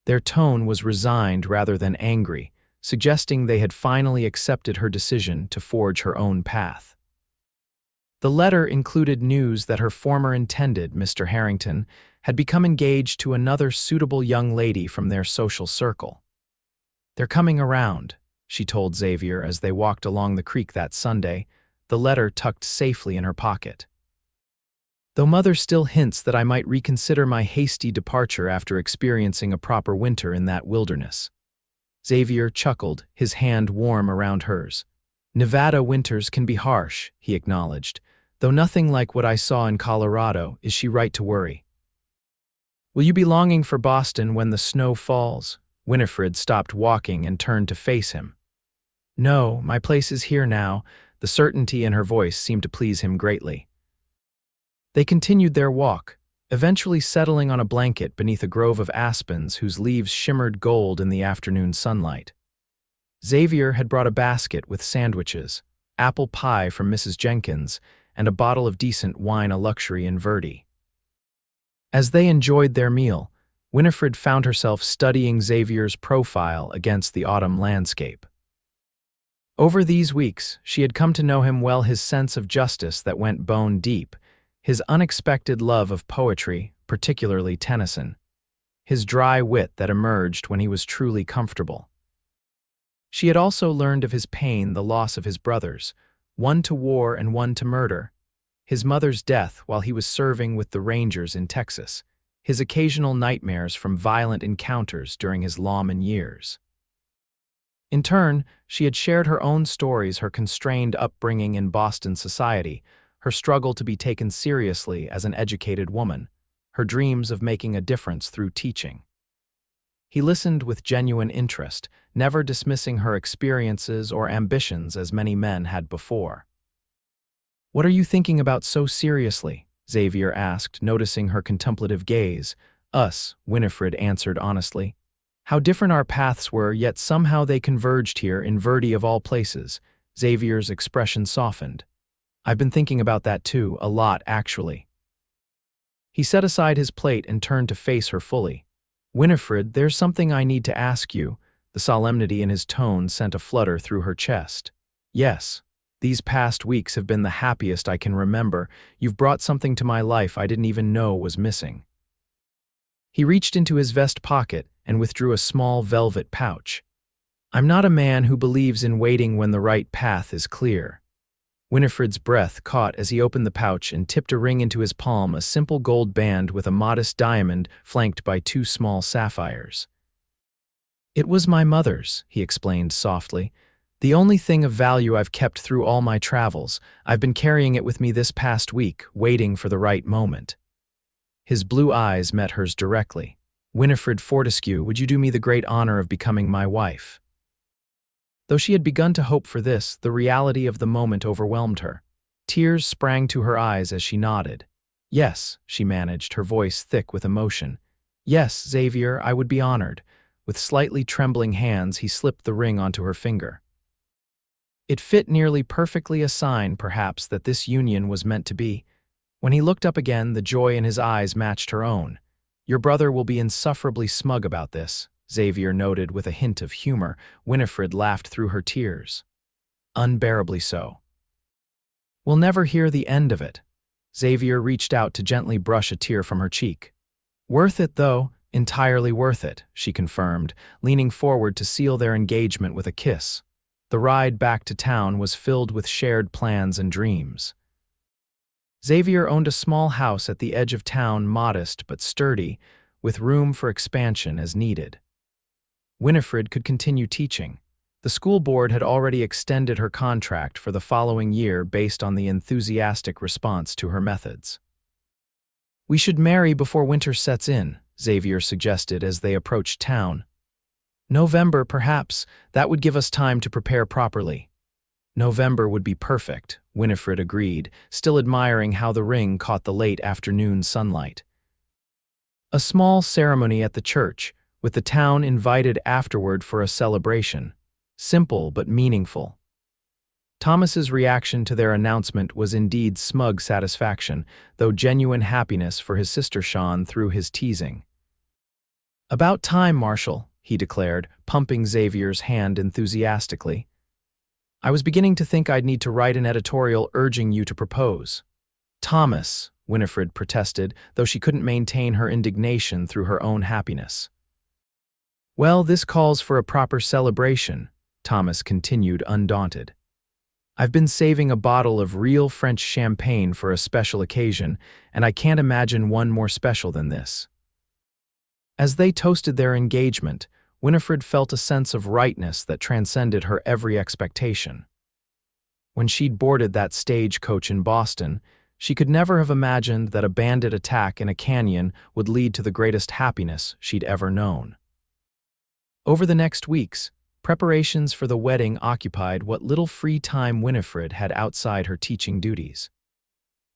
Speaker 1: Their tone was resigned rather than angry, suggesting they had finally accepted her decision to forge her own path. The letter included news that her former intended, Mr. Harrington, had become engaged to another suitable young lady from their social circle. "They're coming around," she told Xavier as they walked along the creek that Sunday, the letter tucked safely in her pocket. "Though Mother still hints that I might reconsider my hasty departure after experiencing a proper winter in that wilderness." Xavier chuckled, his hand warm around hers. "Nevada winters can be harsh," he acknowledged, "though nothing like what I saw in Colorado. Is she right to worry?" "Will you be longing for Boston when the snow falls?" Winifred stopped walking and turned to face him. "No, my place is here now." The certainty in her voice seemed to please him greatly. They continued their walk, eventually settling on a blanket beneath a grove of aspens whose leaves shimmered gold in the afternoon sunlight. Xavier had brought a basket with sandwiches, apple pie from Mrs. Jenkins, and a bottle of decent wine, a luxury in Verdi. As they enjoyed their meal, Winifred found herself studying Xavier's profile against the autumn landscape. Over these weeks, she had come to know him well, his sense of justice that went bone deep, his unexpected love of poetry, particularly Tennyson, his dry wit that emerged when he was truly comfortable. She had also learned of his pain, the loss of his brothers, one to war and one to murder, his mother's death while he was serving with the Rangers in Texas, his occasional nightmares from violent encounters during his lawman years. In turn, she had shared her own stories, her constrained upbringing in Boston society, her struggle to be taken seriously as an educated woman, her dreams of making a difference through teaching. He listened with genuine interest, never dismissing her experiences or ambitions as many men had before. "What are you thinking about so seriously?" Xavier asked, noticing her contemplative gaze. "Us," Winifred answered honestly. How different our paths were, yet somehow they converged here in Verdi of all places. Xavier's expression softened. I've been thinking about that too, a lot actually. He set aside his plate and turned to face her fully. Winifred, there's something I need to ask you. The solemnity in his tone sent a flutter through her chest. Yes. These past weeks have been the happiest I can remember. You've brought something to my life I didn't even know was missing. He reached into his vest pocket and withdrew a small velvet pouch. I'm not a man who believes in waiting when the right path is clear. Winifred's breath caught as he opened the pouch and tipped a ring into his palm, a simple gold band with a modest diamond flanked by 2 small sapphires. It was my mother's, he explained softly. The only thing of value I've kept through all my travels. I've been carrying it with me this past week, waiting for the right moment. His blue eyes met hers directly. Winifred Fortescue, would you do me the great honor of becoming my wife? Though she had begun to hope for this, the reality of the moment overwhelmed her. Tears sprang to her eyes as she nodded. Yes, she managed, her voice thick with emotion. Yes, Xavier, I would be honored. With slightly trembling hands, he slipped the ring onto her finger. It fit nearly perfectly, a sign, perhaps, that this union was meant to be. When he looked up again, the joy in his eyes matched her own. Your brother will be insufferably smug about this, Xavier noted with a hint of humor. Winifred laughed through her tears. Unbearably so. We'll never hear the end of it. Xavier reached out to gently brush a tear from her cheek. Worth it, though, entirely worth it, she confirmed, leaning forward to seal their engagement with a kiss. The ride back to town was filled with shared plans and dreams. Xavier owned a small house at the edge of town, modest but sturdy, with room for expansion as needed. Winifred could continue teaching. The school board had already extended her contract for the following year based on the enthusiastic response to her methods. We should marry before winter sets in, Xavier suggested as they approached town. November, perhaps. That would give us time to prepare properly. November would be perfect, Winifred agreed, still admiring how the ring caught the late afternoon sunlight. A small ceremony at the church, with the town invited afterward for a celebration. Simple but meaningful. Thomas's reaction to their announcement was indeed smug satisfaction, though genuine happiness for his sister shone through his teasing. About time, Marshal, he declared, pumping Xavier's hand enthusiastically. I was beginning to think I'd need to write an editorial urging you to propose. Thomas, Winifred protested, though she couldn't maintain her indignation through her own happiness. Well, this calls for a proper celebration, Thomas continued, undaunted. I've been saving a bottle of real French champagne for a special occasion, and I can't imagine one more special than this. As they toasted their engagement, Winifred felt a sense of rightness that transcended her every expectation. When she'd boarded that stagecoach in Boston, she could never have imagined that a bandit attack in a canyon would lead to the greatest happiness she'd ever known. Over the next weeks, preparations for the wedding occupied what little free time Winifred had outside her teaching duties.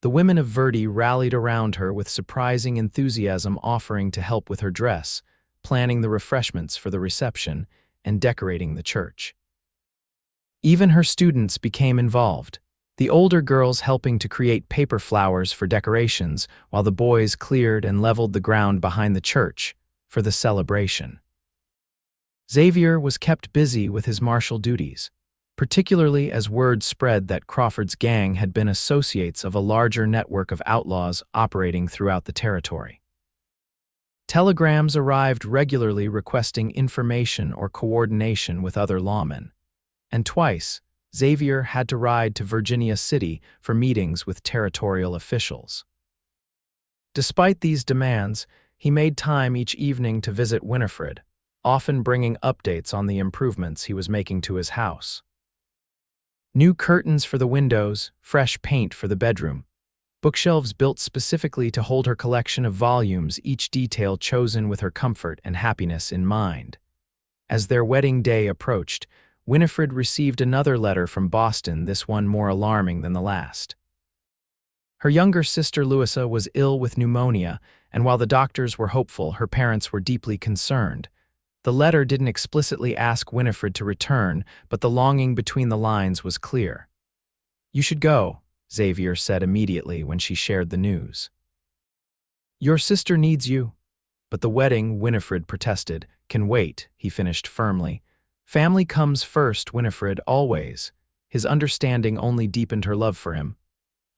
Speaker 1: The women of Verdi rallied around her with surprising enthusiasm, offering to help with her dress, planning the refreshments for the reception, and decorating the church. Even her students became involved, the older girls helping to create paper flowers for decorations, while the boys cleared and leveled the ground behind the church for the celebration. Xavier was kept busy with his martial duties, particularly as word spread that Crawford's gang had been associates of a larger network of outlaws operating throughout the territory. Telegrams arrived regularly requesting information or coordination with other lawmen, and twice, Xavier had to ride to Virginia City for meetings with territorial officials. Despite these demands, he made time each evening to visit Winifred, often bringing updates on the improvements he was making to his house. New curtains for the windows, fresh paint for the bedroom, bookshelves built specifically to hold her collection of volumes, each detail chosen with her comfort and happiness in mind. As their wedding day approached, Winifred received another letter from Boston, this one more alarming than the last. Her younger sister Louisa was ill with pneumonia, and while the doctors were hopeful, her parents were deeply concerned. The letter didn't explicitly ask Winifred to return, but the longing between the lines was clear. "You should go," Xavier said immediately when she shared the news. "Your sister needs you." "But the wedding," Winifred protested. "Can wait," he finished firmly. "Family comes first, Winifred, always." His understanding only deepened her love for him.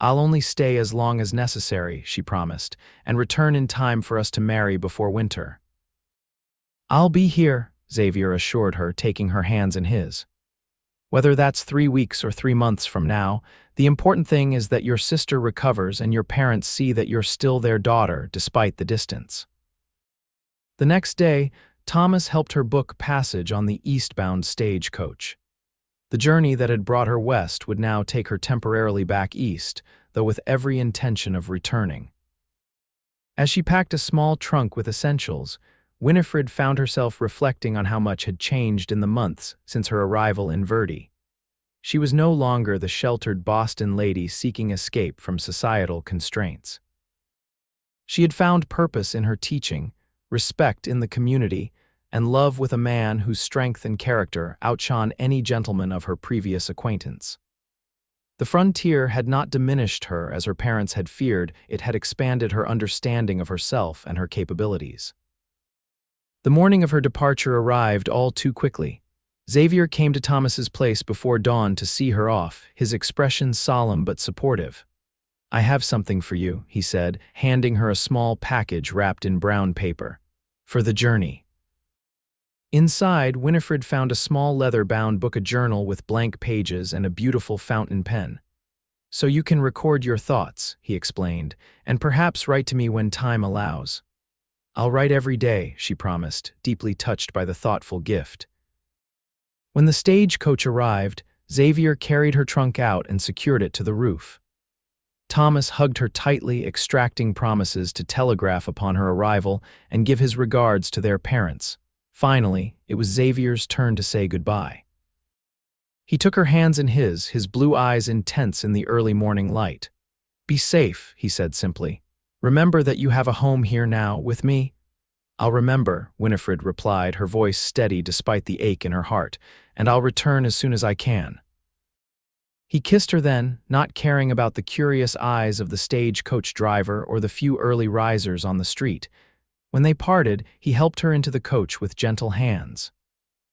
Speaker 1: "I'll only stay as long as necessary," she promised, "and return in time for us to marry before winter." "I'll be here," Xavier assured her, taking her hands in his. "Whether that's 3 weeks or 3 months from now, the important thing is that your sister recovers and your parents see that you're still their daughter despite the distance." The next day, Thomas helped her book passage on the eastbound Stagecoach. The journey that had brought her west would now take her temporarily back east, though with every intention of returning. As she packed a small trunk with essentials, Winifred found herself reflecting on how much had changed in the months since her arrival in Verdi. She was no longer the sheltered Boston lady seeking escape from societal constraints. She had found purpose in her teaching, respect in the community, and love with a man whose strength and character outshone any gentleman of her previous acquaintance. The frontier had not diminished her as her parents had feared, it had expanded her understanding of herself and her capabilities. The morning of her departure arrived all too quickly. Xavier came to Thomas's place before dawn to see her off, his expression solemn but supportive. "I have something for you," he said, handing her a small package wrapped in brown paper. "For the journey." Inside, Winifred found a small leather-bound book, a journal with blank pages and a beautiful fountain pen. "So you can record your thoughts," he explained, "and perhaps write to me when time allows." "I'll write every day," she promised, deeply touched by the thoughtful gift. When the stagecoach arrived, Xavier carried her trunk out and secured it to the roof. Thomas hugged her tightly, extracting promises to telegraph upon her arrival and give his regards to their parents. Finally, it was Xavier's turn to say goodbye. He took her hands in his blue eyes intense in the early morning light. "Be safe," he said simply. "Remember that you have a home here now, with me." "I'll remember," Winifred replied, her voice steady despite the ache in her heart, "and I'll return as soon as I can." He kissed her then, not caring about the curious eyes of the stagecoach driver or the few early risers on the street. When they parted, he helped her into the coach with gentle hands.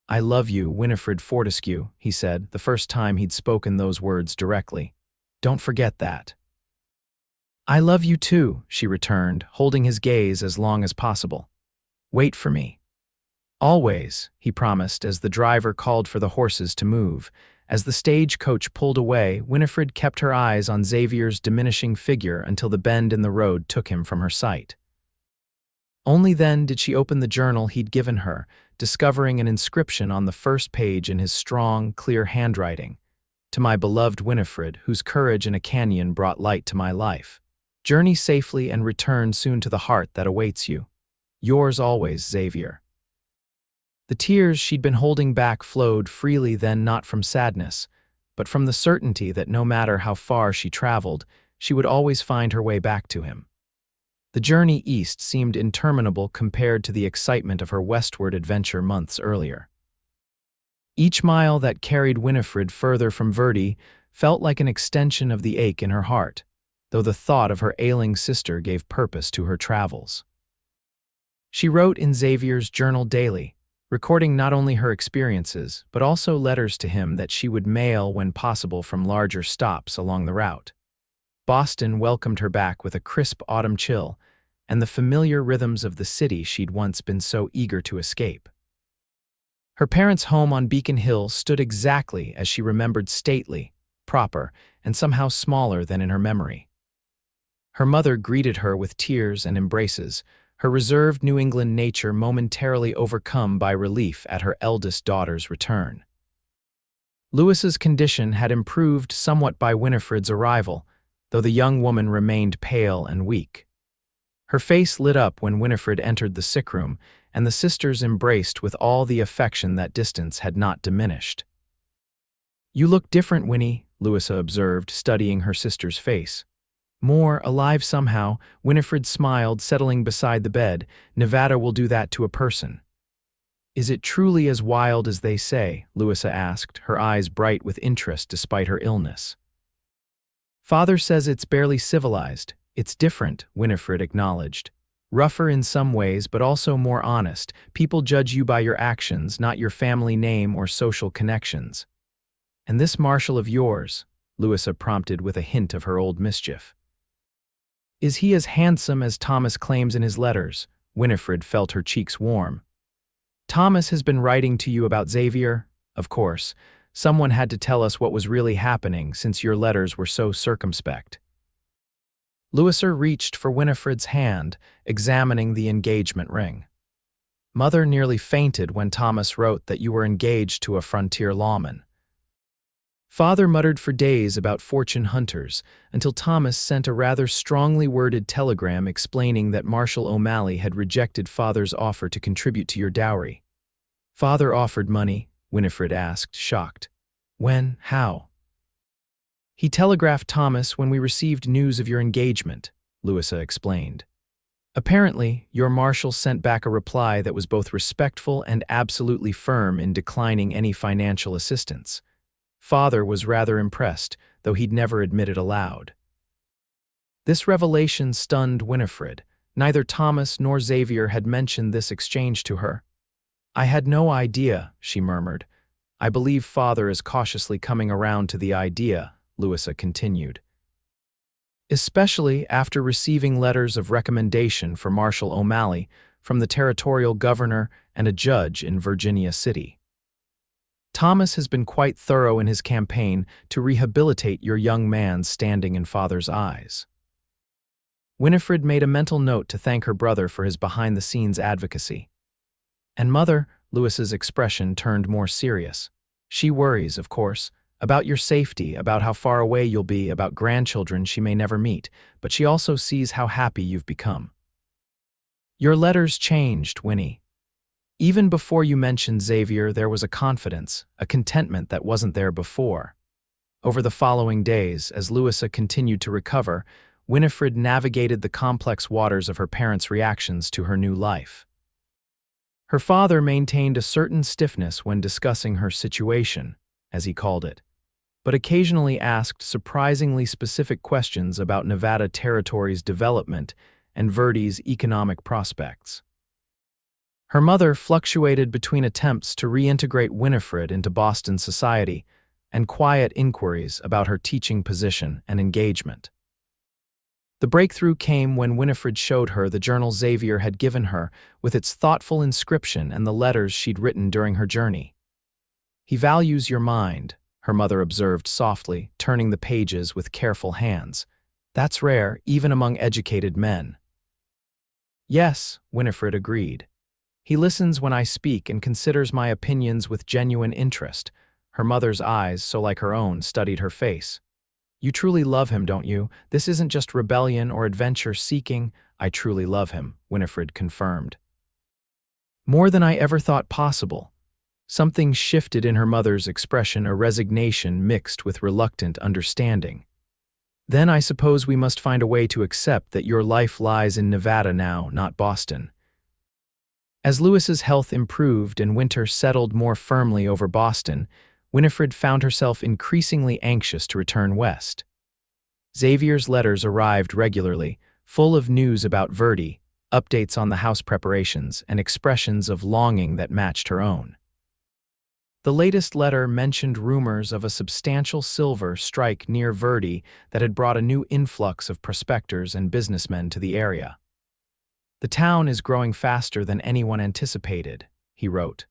Speaker 1: "I love you, Winifred Fortescue," he said, the first time he'd spoken those words directly. "Don't forget that." "I love you too," she returned, holding his gaze as long as possible. "Wait for me." "Always," he promised as the driver called for the horses to move. As the stagecoach pulled away, Winifred kept her eyes on Xavier's diminishing figure until the bend in the road took him from her sight. Only then did she open the journal he'd given her, discovering an inscription on the first page in his strong, clear handwriting. "To my beloved Winifred, whose courage in a canyon brought light to my life. Journey safely and return soon to the heart that awaits you. Yours always, Xavier." The tears she'd been holding back flowed freely then, not from sadness, but from the certainty that no matter how far she traveled, she would always find her way back to him. The journey east seemed interminable compared to the excitement of her westward adventure months earlier. Each mile that carried Winifred further from Verdi felt like an extension of the ache in her heart, though the thought of her ailing sister gave purpose to her travels. She wrote in Xavier's journal daily, recording not only her experiences, but also letters to him that she would mail when possible from larger stops along the route. Boston welcomed her back with a crisp autumn chill, and the familiar rhythms of the city she'd once been so eager to escape. Her parents' home on Beacon Hill stood exactly as she remembered, stately, proper, and somehow smaller than in her memory. Her mother greeted her with tears and embraces, her reserved New England nature momentarily overcome by relief at her eldest daughter's return. Louis's condition had improved somewhat by Winifred's arrival, though the young woman remained pale and weak. Her face lit up when Winifred entered the sickroom, and the sisters embraced with all the affection that distance had not diminished. "You look different, Winnie," Louisa observed, studying her sister's face. "More alive somehow," Winifred smiled, settling beside the bed. "Nevada will do that to a person." Is it truly as wild as they say? Louisa asked, her eyes bright with interest despite her illness. Father says it's barely civilized. It's different, Winifred acknowledged. Rougher in some ways, but also more honest. People judge you by your actions, not your family name or social connections. And this Marshal of yours, Louisa prompted with a hint of her old mischief. Is he as handsome as Thomas claims in his letters? Winifred felt her cheeks warm. Thomas has been writing to you about Xavier? Of course. Someone had to tell us what was really happening since your letters were so circumspect. Louisa reached for Winifred's hand, examining the engagement ring. Mother nearly fainted when Thomas wrote that you were engaged to a frontier lawman. Father muttered for days about fortune hunters, until Thomas sent a rather strongly worded telegram explaining that Marshal O'Malley had rejected Father's offer to contribute to your dowry. Father offered money, Winifred asked, shocked. When? How? He telegraphed Thomas when we received news of your engagement, Louisa explained. Apparently, your marshal sent back a reply that was both respectful and absolutely firm in declining any financial assistance. Father was rather impressed, though he'd never admit it aloud. This revelation stunned Winifred. Neither Thomas nor Xavier had mentioned this exchange to her. I had no idea, she murmured. I believe Father is cautiously coming around to the idea, Louisa continued. Especially after receiving letters of recommendation for Marshal O'Malley from the territorial governor and a judge in Virginia City. Thomas has been quite thorough in his campaign to rehabilitate your young man's standing in Father's eyes. Winifred made a mental note to thank her brother for his behind-the-scenes advocacy. And Mother, Louisa's expression turned more serious. She worries, of course, about your safety, about how far away you'll be, about grandchildren she may never meet, but she also sees how happy you've become. Your letters changed, Winnie. Even before you mentioned Xavier, there was a confidence, a contentment that wasn't there before. Over the following days, as Louisa continued to recover, Winifred navigated the complex waters of her parents' reactions to her new life. Her father maintained a certain stiffness when discussing her situation, as he called it, but occasionally asked surprisingly specific questions about Nevada Territory's development and Verdi's economic prospects. Her mother fluctuated between attempts to reintegrate Winifred into Boston society and quiet inquiries about her teaching position and engagement. The breakthrough came when Winifred showed her the journal Xavier had given her with its thoughtful inscription and the letters she'd written during her journey. He values your mind, her mother observed softly, turning the pages with careful hands. That's rare, even among educated men. Yes, Winifred agreed. He listens when I speak and considers my opinions with genuine interest. Her mother's eyes, so like her own, studied her face. You truly love him, don't you? This isn't just rebellion or adventure-seeking. I truly love him, Winifred confirmed. More than I ever thought possible. Something shifted in her mother's expression, a resignation mixed with reluctant understanding. Then I suppose we must find a way to accept that your life lies in Nevada now, not Boston. As Louisa's health improved and winter settled more firmly over Boston, Winifred found herself increasingly anxious to return west. Xavier's letters arrived regularly, full of news about Verdi, updates on the house preparations, and expressions of longing that matched her own. The latest letter mentioned rumors of a substantial silver strike near Verdi that had brought a new influx of prospectors and businessmen to the area. The town is growing faster than anyone anticipated, he wrote.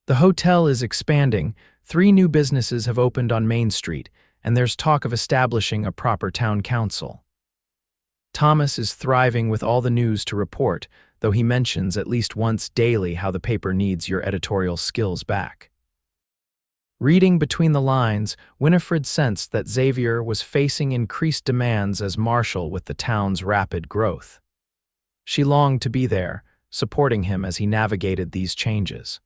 Speaker 1: The hotel is expanding, 3 new businesses have opened on Main Street, and there's talk of establishing a proper town council. Thomas is thriving with all the news to report, though he mentions at least once daily how the paper needs your editorial skills back. Reading between the lines, Winifred sensed that Xavier was facing increased demands as marshal with the town's rapid growth. She longed to be there, supporting him as he navigated these changes.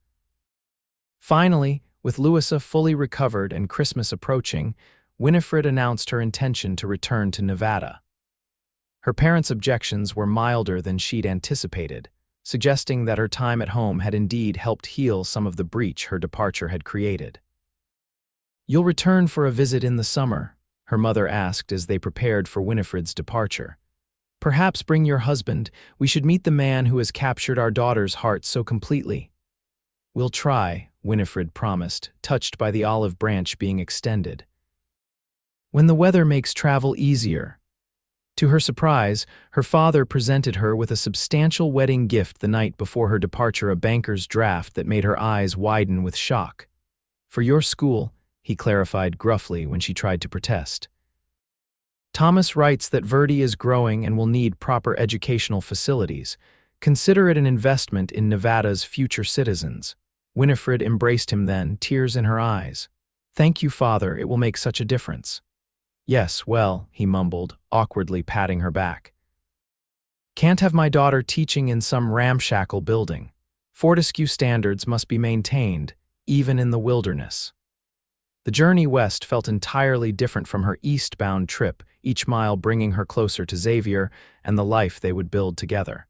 Speaker 1: Finally, with Louisa fully recovered and Christmas approaching, Winifred announced her intention to return to Nevada. Her parents' objections were milder than she'd anticipated. suggesting that her time at home had indeed helped heal some of the breach her departure had created. "You'll return for a visit in the summer?" her mother asked as they prepared for Winifred's departure. "Perhaps bring your husband. We should meet the man who has captured our daughter's heart so completely." "We'll try," Winifred promised, touched by the olive branch being extended. "When the weather makes travel easier." To her surprise, her father presented her with a substantial wedding gift the night before her departure, a banker's draft that made her eyes widen with shock. "For your school," he clarified gruffly when she tried to protest. "Thomas writes that Verdi is growing and will need proper educational facilities. Consider it an investment in Nevada's future citizens." Winifred embraced him then, tears in her eyes. "Thank you, Father, it will make such a difference." "Yes, well," he mumbled, awkwardly patting her back. "Can't have my daughter teaching in some ramshackle building. Fortescue standards must be maintained, even in the wilderness." The journey west felt entirely different from her eastbound trip, each mile bringing her closer to Xavier and the life they would build together.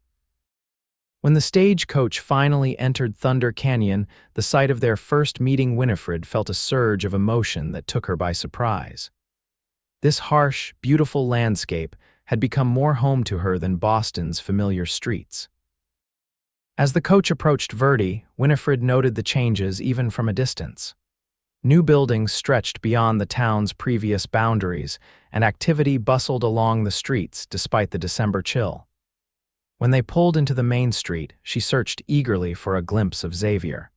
Speaker 1: When the stagecoach finally entered Thunder Canyon, the sight of their first meeting, Winifred felt a surge of emotion that took her by surprise. This harsh, beautiful landscape had become more home to her than Boston's familiar streets. As the coach approached Verdi, Winifred noted the changes even from a distance. New buildings stretched beyond the town's previous boundaries, and activity bustled along the streets despite the December chill. When they pulled into the main street, she searched eagerly for a glimpse of Xavier.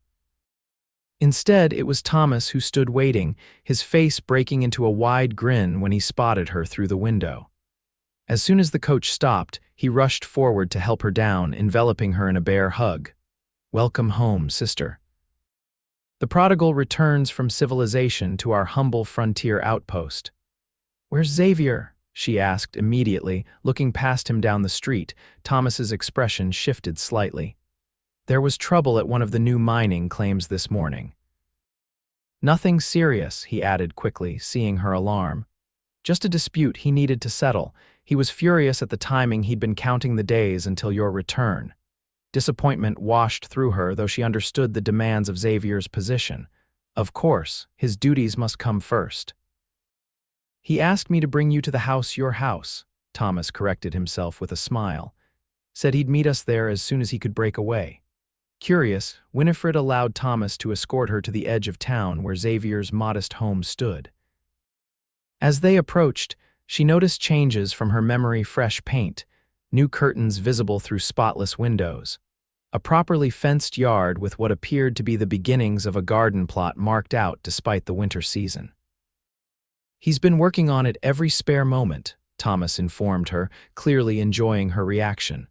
Speaker 1: Instead, it was Thomas who stood waiting, his face breaking into a wide grin when he spotted her through the window. As soon as the coach stopped, he rushed forward to help her down, enveloping her in a bear hug. "Welcome home, sister." "The prodigal returns from civilization to our humble frontier outpost." "Where's Xavier?" she asked immediately, looking past him down the street. Thomas's expression shifted slightly. "There was trouble at one of the new mining claims this morning." "Nothing serious," he added quickly, seeing her alarm. "Just a dispute he needed to settle. He was furious at the timing. He'd been counting the days until your return." Disappointment washed through her, though she understood the demands of Xavier's position. Of course, his duties must come first. "He asked me to bring you to the house, your house," Thomas corrected himself with a smile. "Said he'd meet us there as soon as he could break away." Curious, Winifred allowed Thomas to escort her to the edge of town where Xavier's modest home stood. As they approached, she noticed changes from her memory-fresh paint, new curtains visible through spotless windows, a properly fenced yard with what appeared to be the beginnings of a garden plot marked out despite the winter season. "He's been working on it every spare moment," Thomas informed her, clearly enjoying her reaction.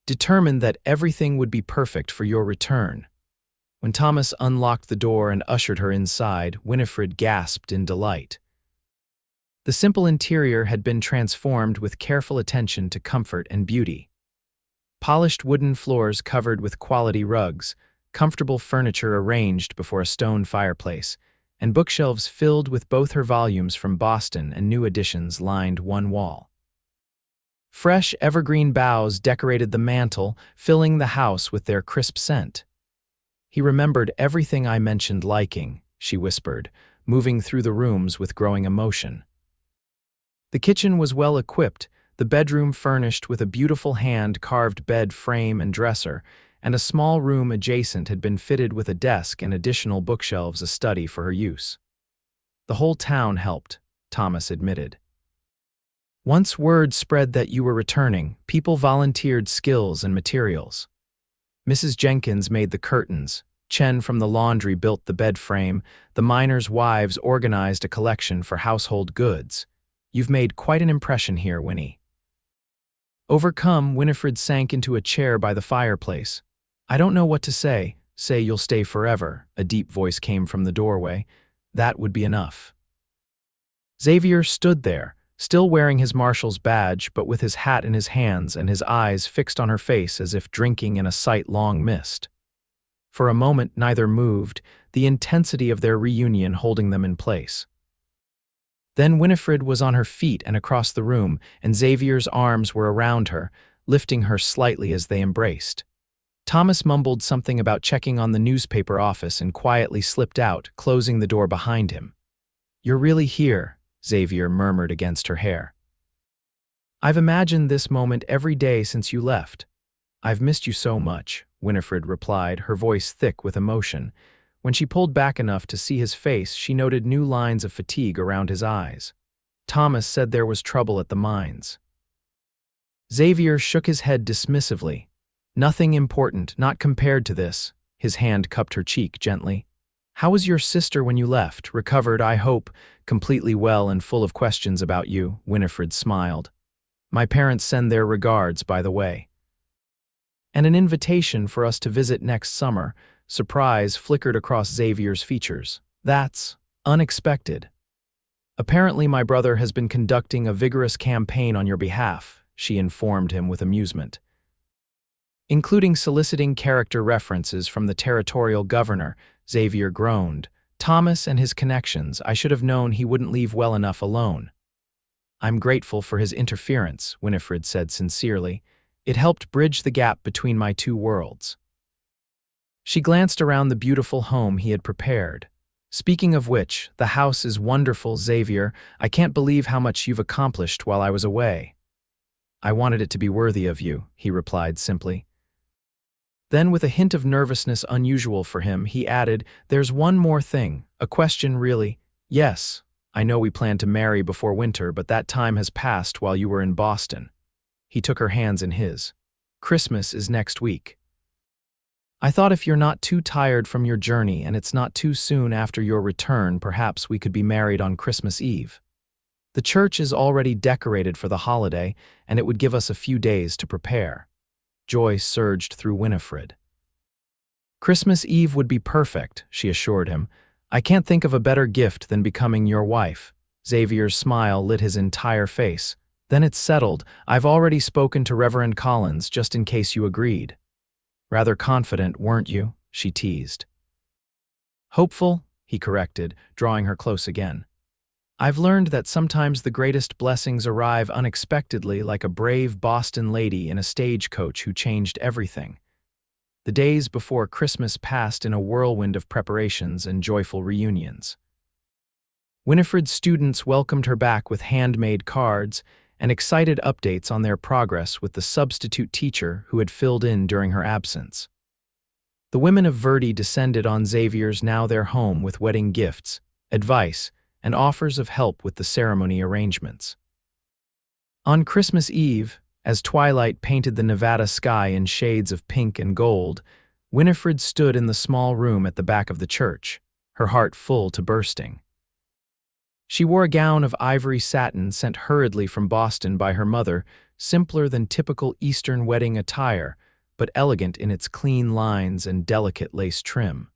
Speaker 1: "Determined that everything would be perfect for your return." When Thomas unlocked the door and ushered her inside, Winifred gasped in delight. The simple interior had been transformed with careful attention to comfort and beauty. Polished wooden floors covered with quality rugs, comfortable furniture arranged before a stone fireplace, and bookshelves filled with both her volumes from Boston and new editions lined one wall. Fresh evergreen boughs decorated the mantel, filling the house with their crisp scent. "He remembered everything I mentioned liking," she whispered, moving through the rooms with growing emotion. The kitchen was well equipped, the bedroom furnished with a beautiful hand-carved bed frame and dresser, and a small room adjacent had been fitted with a desk and additional bookshelves, a study for her use. "The whole town helped," Thomas admitted. "Once word spread that you were returning, people volunteered skills and materials. Mrs. Jenkins made the curtains, Chen from the laundry built the bed frame, the miners' wives organized a collection for household goods. You've made quite an impression here, Winnie." Overcome, Winifred sank into a chair by the fireplace. "I don't know what to say. Say you'll stay forever," a deep voice came from the doorway. "That would be enough." Xavier stood there, still wearing his marshal's badge, but with his hat in his hands and his eyes fixed on her face as if drinking in a sight long missed. For a moment neither moved, the intensity of their reunion holding them in place. Then Winifred was on her feet and across the room, and Xavier's arms were around her, lifting her slightly as they embraced. Thomas mumbled something about checking on the newspaper office and quietly slipped out, closing the door behind him. "You're really here," Xavier murmured against her hair. "I've imagined this moment every day since you left. I've missed you so much," Winifred replied, her voice thick with emotion. When she pulled back enough to see his face, she noted new lines of fatigue around his eyes. Thomas said there was trouble at the mines. Xavier shook his head dismissively. "Nothing important, not compared to this." His hand cupped her cheek gently. "How was your sister when you left? Recovered, I hope, completely well and full of questions about you," Winifred smiled. "My parents send their regards, by the way." "And an invitation for us to visit next summer." Surprise flickered across Xavier's features. "That's unexpected." "Apparently my brother has been conducting a vigorous campaign on your behalf," she informed him with amusement. "Including soliciting character references from the territorial governor," Xavier groaned. "Thomas and his connections, I should have known he wouldn't leave well enough alone." "I'm grateful for his interference," Winifred said sincerely. "It helped bridge the gap between my two worlds." She glanced around the beautiful home he had prepared. "Speaking of which, the house is wonderful, Xavier. I can't believe how much you've accomplished while I was away." "I wanted it to be worthy of you," he replied simply. Then, with a hint of nervousness unusual for him, he added, "There's one more thing, a question really. Yes, I know we planned to marry before winter, but that time has passed while you were in Boston." He took her hands in his. "Christmas is next week. I thought if you're not too tired from your journey and it's not too soon after your return, perhaps we could be married on Christmas Eve. The church is already decorated for the holiday, and it would give us a few days to prepare." Joy surged through Winifred. "Christmas Eve would be perfect," she assured him. "I can't think of a better gift than becoming your wife." Xavier's smile lit his entire face. "Then it's settled. I've already spoken to Reverend Collins, just in case you agreed." "Rather confident, weren't you?" she teased. "Hopeful," he corrected, drawing her close again. "I've learned that sometimes the greatest blessings arrive unexpectedly, like a brave Boston lady in a stagecoach who changed everything." The days before Christmas passed in a whirlwind of preparations and joyful reunions. Winifred's students welcomed her back with handmade cards and excited updates on their progress with the substitute teacher who had filled in during her absence. The women of Verdi descended on Xavier's now their home with wedding gifts, advice, and offers of help with the ceremony arrangements. On Christmas Eve, as twilight painted the Nevada sky in shades of pink and gold, Winifred stood in the small room at the back of the church, her heart full to bursting. She wore a gown of ivory satin sent hurriedly from Boston by her mother, simpler than typical Eastern wedding attire, but elegant in its clean lines and delicate lace trim.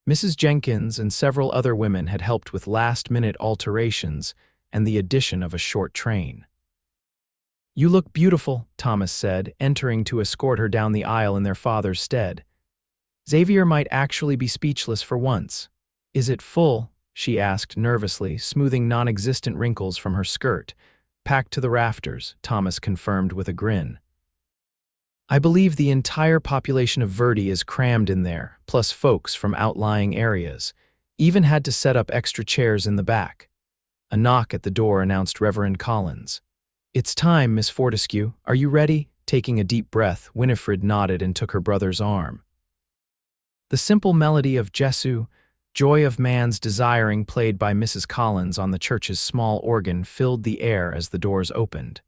Speaker 1: Mrs. Jenkins and several other women had helped with last-minute alterations and the addition of a short train. "You look beautiful," Thomas said, entering to escort her down the aisle in their father's stead. Xavier might actually be speechless for once. "Is it full?" she asked nervously, smoothing non-existent wrinkles from her skirt. "Packed to the rafters," Thomas confirmed with a grin. "I believe the entire population of Verdi is crammed in there, plus folks from outlying areas. Even had to set up extra chairs in the back." A knock at the door announced Reverend Collins. "It's time, Miss Fortescue. Are you ready?" Taking a deep breath, Winifred nodded and took her brother's arm. The simple melody of Jesu, Joy of Man's Desiring, played by Mrs. Collins on the church's small organ, filled the air as the doors opened.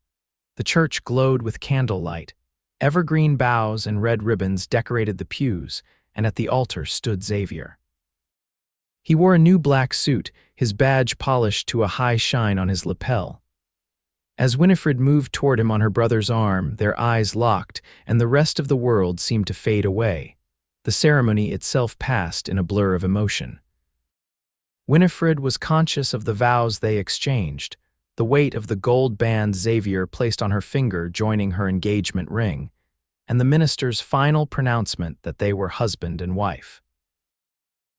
Speaker 1: The church glowed with candlelight. Evergreen boughs and red ribbons decorated the pews, and at the altar stood Xavier. He wore a new black suit, his badge polished to a high shine on his lapel. As Winifred moved toward him on her brother's arm, their eyes locked, and the rest of the world seemed to fade away. The ceremony itself passed in a blur of emotion. Winifred was conscious of the vows they exchanged, the weight of the gold band Xavier placed on her finger joining her engagement ring, and the minister's final pronouncement that they were husband and wife.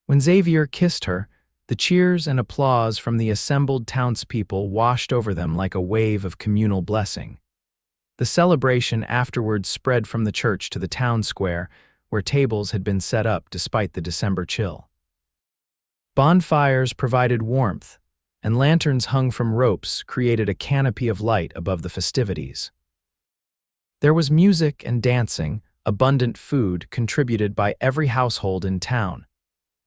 Speaker 1: When Xavier kissed her, the cheers and applause from the assembled townspeople washed over them like a wave of communal blessing. The celebration afterwards spread from the church to the town square, where tables had been set up despite the December chill. Bonfires provided warmth, and lanterns hung from ropes created a canopy of light above the festivities. There was music and dancing, abundant food contributed by every household in town,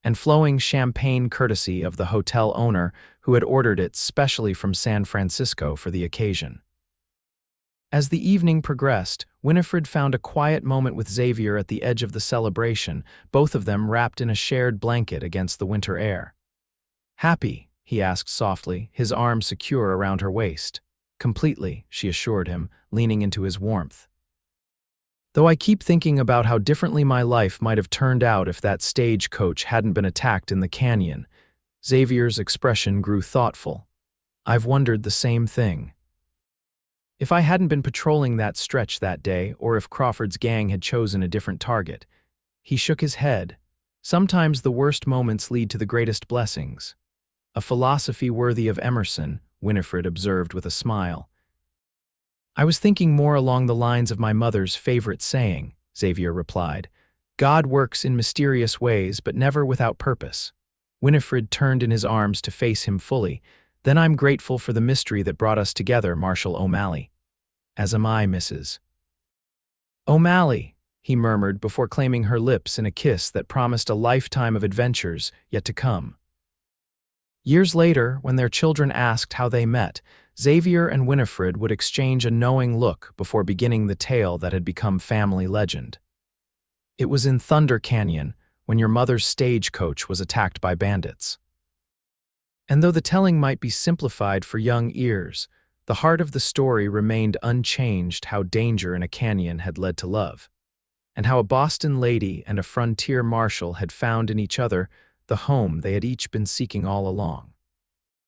Speaker 1: and flowing champagne courtesy of the hotel owner who had ordered it specially from San Francisco for the occasion. As the evening progressed, Winifred found a quiet moment with Xavier at the edge of the celebration, both of them wrapped in a shared blanket against the winter air. "Happy?" he asked softly, his arm secure around her waist. "Completely," she assured him, leaning into his warmth. "Though I keep thinking about how differently my life might have turned out if that stagecoach hadn't been attacked in the canyon." Xavier's expression grew thoughtful. "I've wondered the same thing. If I hadn't been patrolling that stretch that day, or if Crawford's gang had chosen a different target." He shook his head. "Sometimes the worst moments lead to the greatest blessings." "A philosophy worthy of Emerson," Winifred observed with a smile. "I was thinking more along the lines of my mother's favorite saying," Xavier replied. "God works in mysterious ways, but never without purpose." Winifred turned in his arms to face him fully. "Then I'm grateful for the mystery that brought us together, Marshal O'Malley." "As am I, Mrs. O'Malley," he murmured before claiming her lips in a kiss that promised a lifetime of adventures yet to come. Years later, when their children asked how they met, Xavier and Winifred would exchange a knowing look before beginning the tale that had become family legend. "It was in Thunder Canyon, when your mother's stagecoach was attacked by bandits." And though the telling might be simplified for young ears, the heart of the story remained unchanged: how danger in a canyon had led to love, and how a Boston lady and a frontier marshal had found in each other the home they had each been seeking all along.